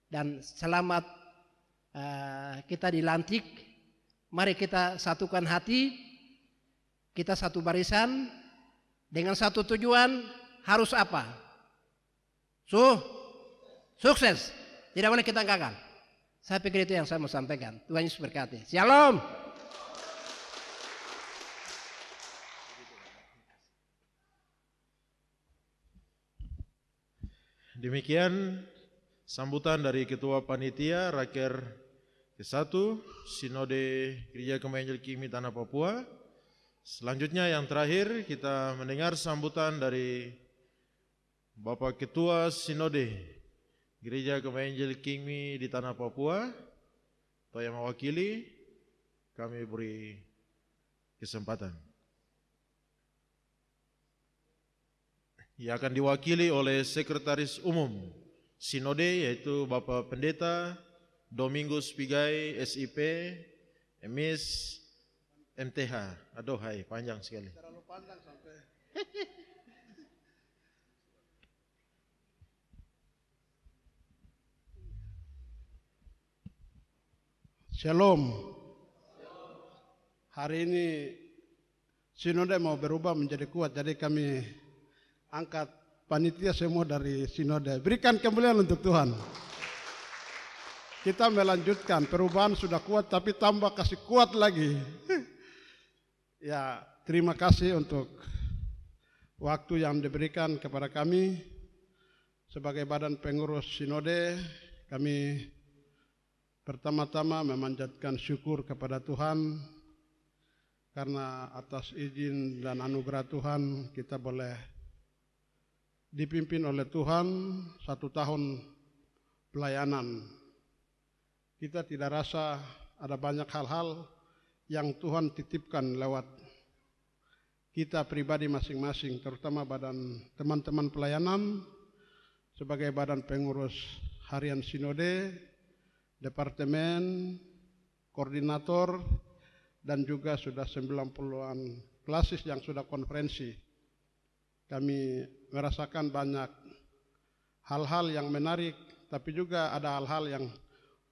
Dan selamat kita dilantik. Mari kita satukan hati, kita satu barisan dengan satu tujuan. Harus apa? Sukses. Tidak boleh kita gagal. Saya pikir itu yang saya mau sampaikan. Tuhan Yesus berkati. Shalom. Demikian sambutan dari Ketua Panitia Raker ke-1 Sinode Gereja Kemahian Kimi Tanah Papua. Selanjutnya yang terakhir kita mendengar sambutan dari Bapak Ketua Sinode Gereja Kemahian Kimi di Tanah Papua, atau yang mewakili, kami beri kesempatan. Ia akan diwakili oleh Sekretaris Umum Sinode, yaitu Bapak Pendeta Domingus Pigai, SIP, MIS, MTH. Aduh, hai, panjang sekali. Terlalu panjang sampai. Shalom. Hari ini Sinode mau berubah menjadi kuat, jadi kami angkat panitia semua dari sinode. Berikan kemuliaan untuk Tuhan. Kita melanjutkan, perubahan sudah kuat tapi tambah kasih kuat lagi. Ya, terima kasih untuk waktu yang diberikan kepada kami sebagai badan pengurus sinode. Kami pertama-tama memanjatkan syukur kepada Tuhan karena atas izin dan anugerah Tuhan kita boleh dipimpin oleh Tuhan 1 tahun pelayanan. Kita tidak rasa ada banyak hal-hal yang Tuhan titipkan lewat kita pribadi masing-masing, terutama badan teman-teman pelayanan sebagai badan pengurus harian sinode, departemen, koordinator, dan juga sudah 90-an klasis yang sudah konferensi. Kami merasakan banyak hal-hal yang menarik, tapi juga ada hal-hal yang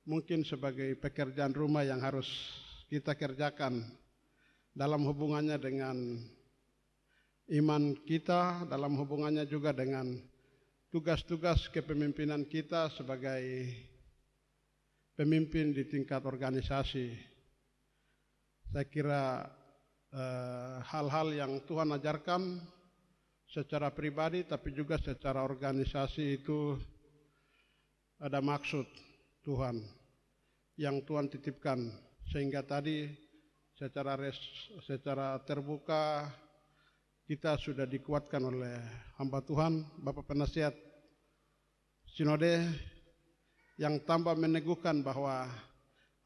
mungkin sebagai pekerjaan rumah yang harus kita kerjakan dalam hubungannya dengan iman kita, dalam hubungannya juga dengan tugas-tugas kepemimpinan kita sebagai pemimpin di tingkat organisasi. Saya kira hal-hal yang Tuhan ajarkan secara pribadi tapi juga secara organisasi itu ada maksud Tuhan yang Tuhan titipkan, sehingga tadi secara terbuka kita sudah dikuatkan oleh hamba Tuhan Bapak Penasihat Sinode yang tambah meneguhkan bahwa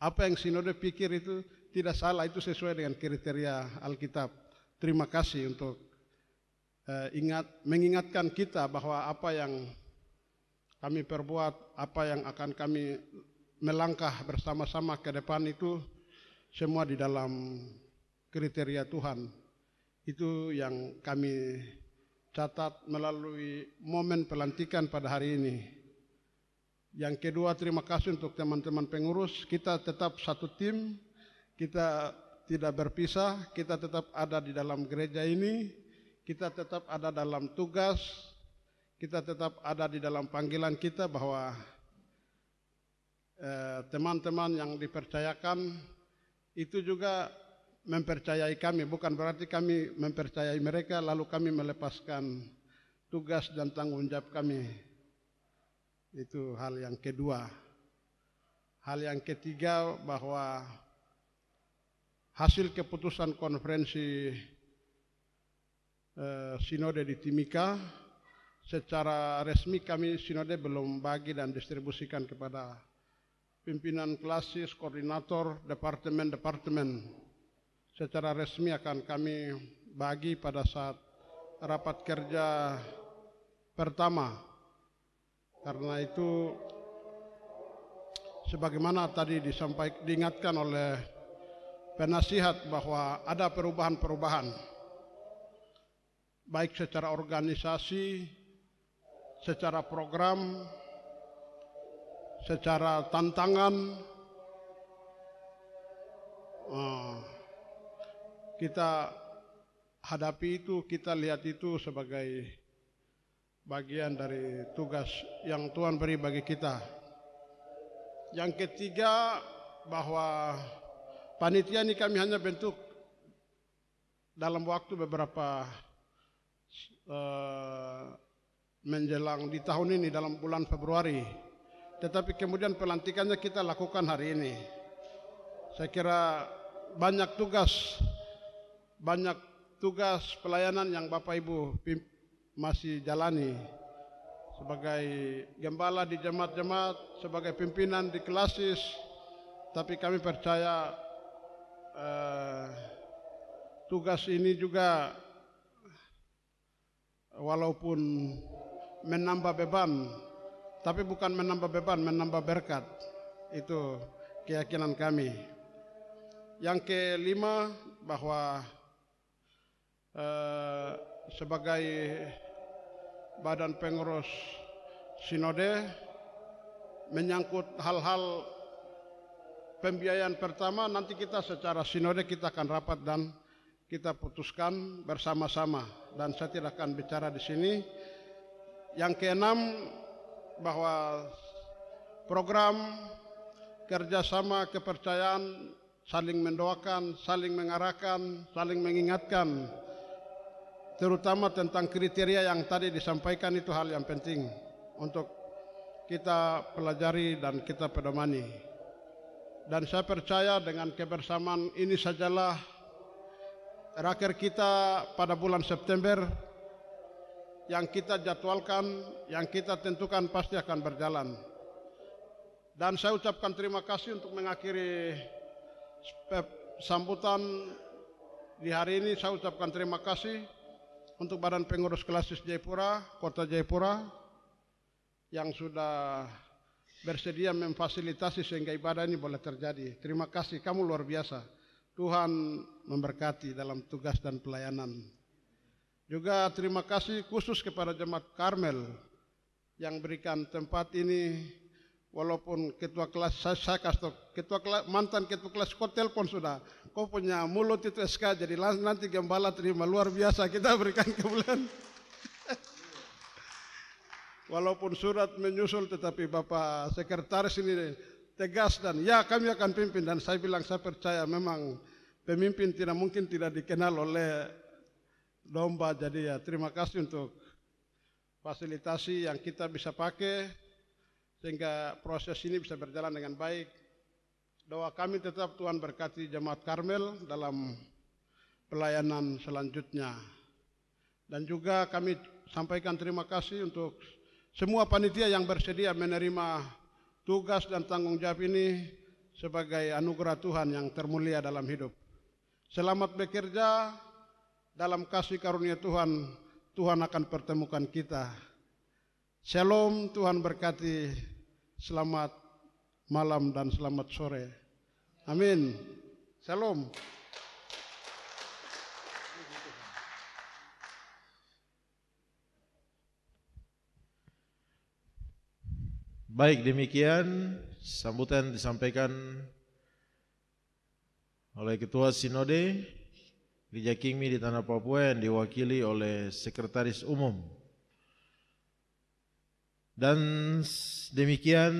apa yang sinode pikir itu tidak salah, itu sesuai dengan kriteria Alkitab. Terima kasih untuk mengingatkan kita bahwa apa yang kami perbuat, apa yang akan kami melangkah bersama-sama ke depan itu semua di dalam kriteria Tuhan. Itu yang kami catat melalui momen pelantikan pada hari ini. Yang kedua, terima kasih untuk teman-teman pengurus. Kita tetap satu tim, kita tidak berpisah, kita tetap ada di dalam gereja ini, kita tetap ada dalam tugas, kita tetap ada di dalam panggilan kita bahwa teman-teman yang dipercayakan itu juga mempercayai kami, bukan berarti kami mempercayai mereka lalu kami melepaskan tugas dan tanggung jawab kami. Itu hal yang kedua. Hal yang ketiga, bahwa hasil keputusan konferensi sinode di Timika secara resmi kami sinode belum bagi dan distribusikan kepada pimpinan klasis, koordinator, departemen-departemen. Secara resmi akan kami bagi pada saat rapat kerja pertama. Karena itu sebagaimana tadi diingatkan oleh penasihat bahwa ada perubahan-perubahan baik secara organisasi, secara program, secara tantangan. Kita hadapi itu, kita lihat itu sebagai bagian dari tugas yang Tuhan beri bagi kita. Yang ketiga, bahwa panitia ini kami hanya bentuk dalam waktu beberapa menjelang di tahun ini dalam bulan Februari, tetapi kemudian pelantikannya kita lakukan hari ini. Saya kira banyak tugas pelayanan yang Bapak Ibu masih jalani sebagai gembala di jemaat-jemaat, sebagai pimpinan di klasis, tapi kami percaya tugas ini juga walaupun menambah beban, tapi bukan menambah beban, menambah berkat. Itu keyakinan kami. Yang kelima, bahwa sebagai badan pengurus sinode menyangkut hal-hal pembiayaan pertama, nanti kita secara sinode kita akan rapat dan kita putuskan bersama-sama, dan saya tidak akan bicara di sini. Yang keenam, bahwa program kerjasama kepercayaan saling mendoakan, saling mengarahkan, saling mengingatkan, terutama tentang kriteria yang tadi disampaikan, itu hal yang penting untuk kita pelajari dan kita pedomani. Dan saya percaya dengan kebersamaan ini sajalah raker kita pada bulan September yang kita jadwalkan, yang kita tentukan pasti akan berjalan. Dan saya ucapkan terima kasih untuk mengakhiri sambutan di hari ini. Saya ucapkan terima kasih untuk Badan Pengurus Klasis Jayapura, Kota Jayapura, yang sudah bersedia memfasilitasi sehingga ibadah ini boleh terjadi. Terima kasih, kamu luar biasa. Tuhan memberkati dalam tugas dan pelayanan. Juga terima kasih khusus kepada Jemaat Karmel yang berikan tempat ini. Walaupun ketua kelas saya kasih mantan ketua kelas kau telepon sudah, kau punya mulut itu SK, jadi nanti gembala terima, luar biasa kita berikan kemuliaan. Walaupun surat menyusul, tetapi Bapak Sekretaris ini tegas dan ya kami akan pimpin. Dan saya bilang saya percaya memang pemimpin tidak mungkin tidak dikenal oleh domba. Jadi ya terima kasih untuk fasilitasi yang kita bisa pakai sehingga proses ini bisa berjalan dengan baik. Doa kami tetap Tuhan berkati Jemaat Karmel dalam pelayanan selanjutnya. Dan juga kami sampaikan terima kasih untuk semua panitia yang bersedia menerima tugas dan tanggung jawab ini sebagai anugerah Tuhan yang termulia dalam hidup. Selamat bekerja dalam kasih karunia Tuhan. Tuhan akan pertemukan kita. Shalom, Tuhan berkati. Selamat malam dan selamat sore. Amin. Shalom. Baik, demikian sambutan disampaikan oleh Ketua Sinode Gereja Kingmi di Tanah Papua yang diwakili oleh Sekretaris Umum. Dan demikian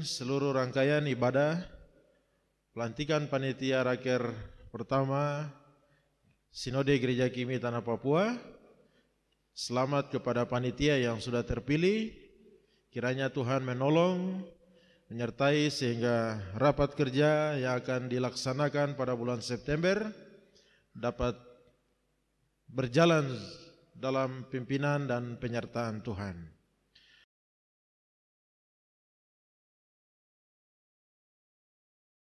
seluruh rangkaian ibadah pelantikan panitia raker pertama Sinode Gereja Kingmi Tanah Papua. Selamat kepada panitia yang sudah terpilih. Kiranya Tuhan menolong, menyertai sehingga rapat kerja yang akan dilaksanakan pada bulan September dapat berjalan dalam pimpinan dan penyertaan Tuhan.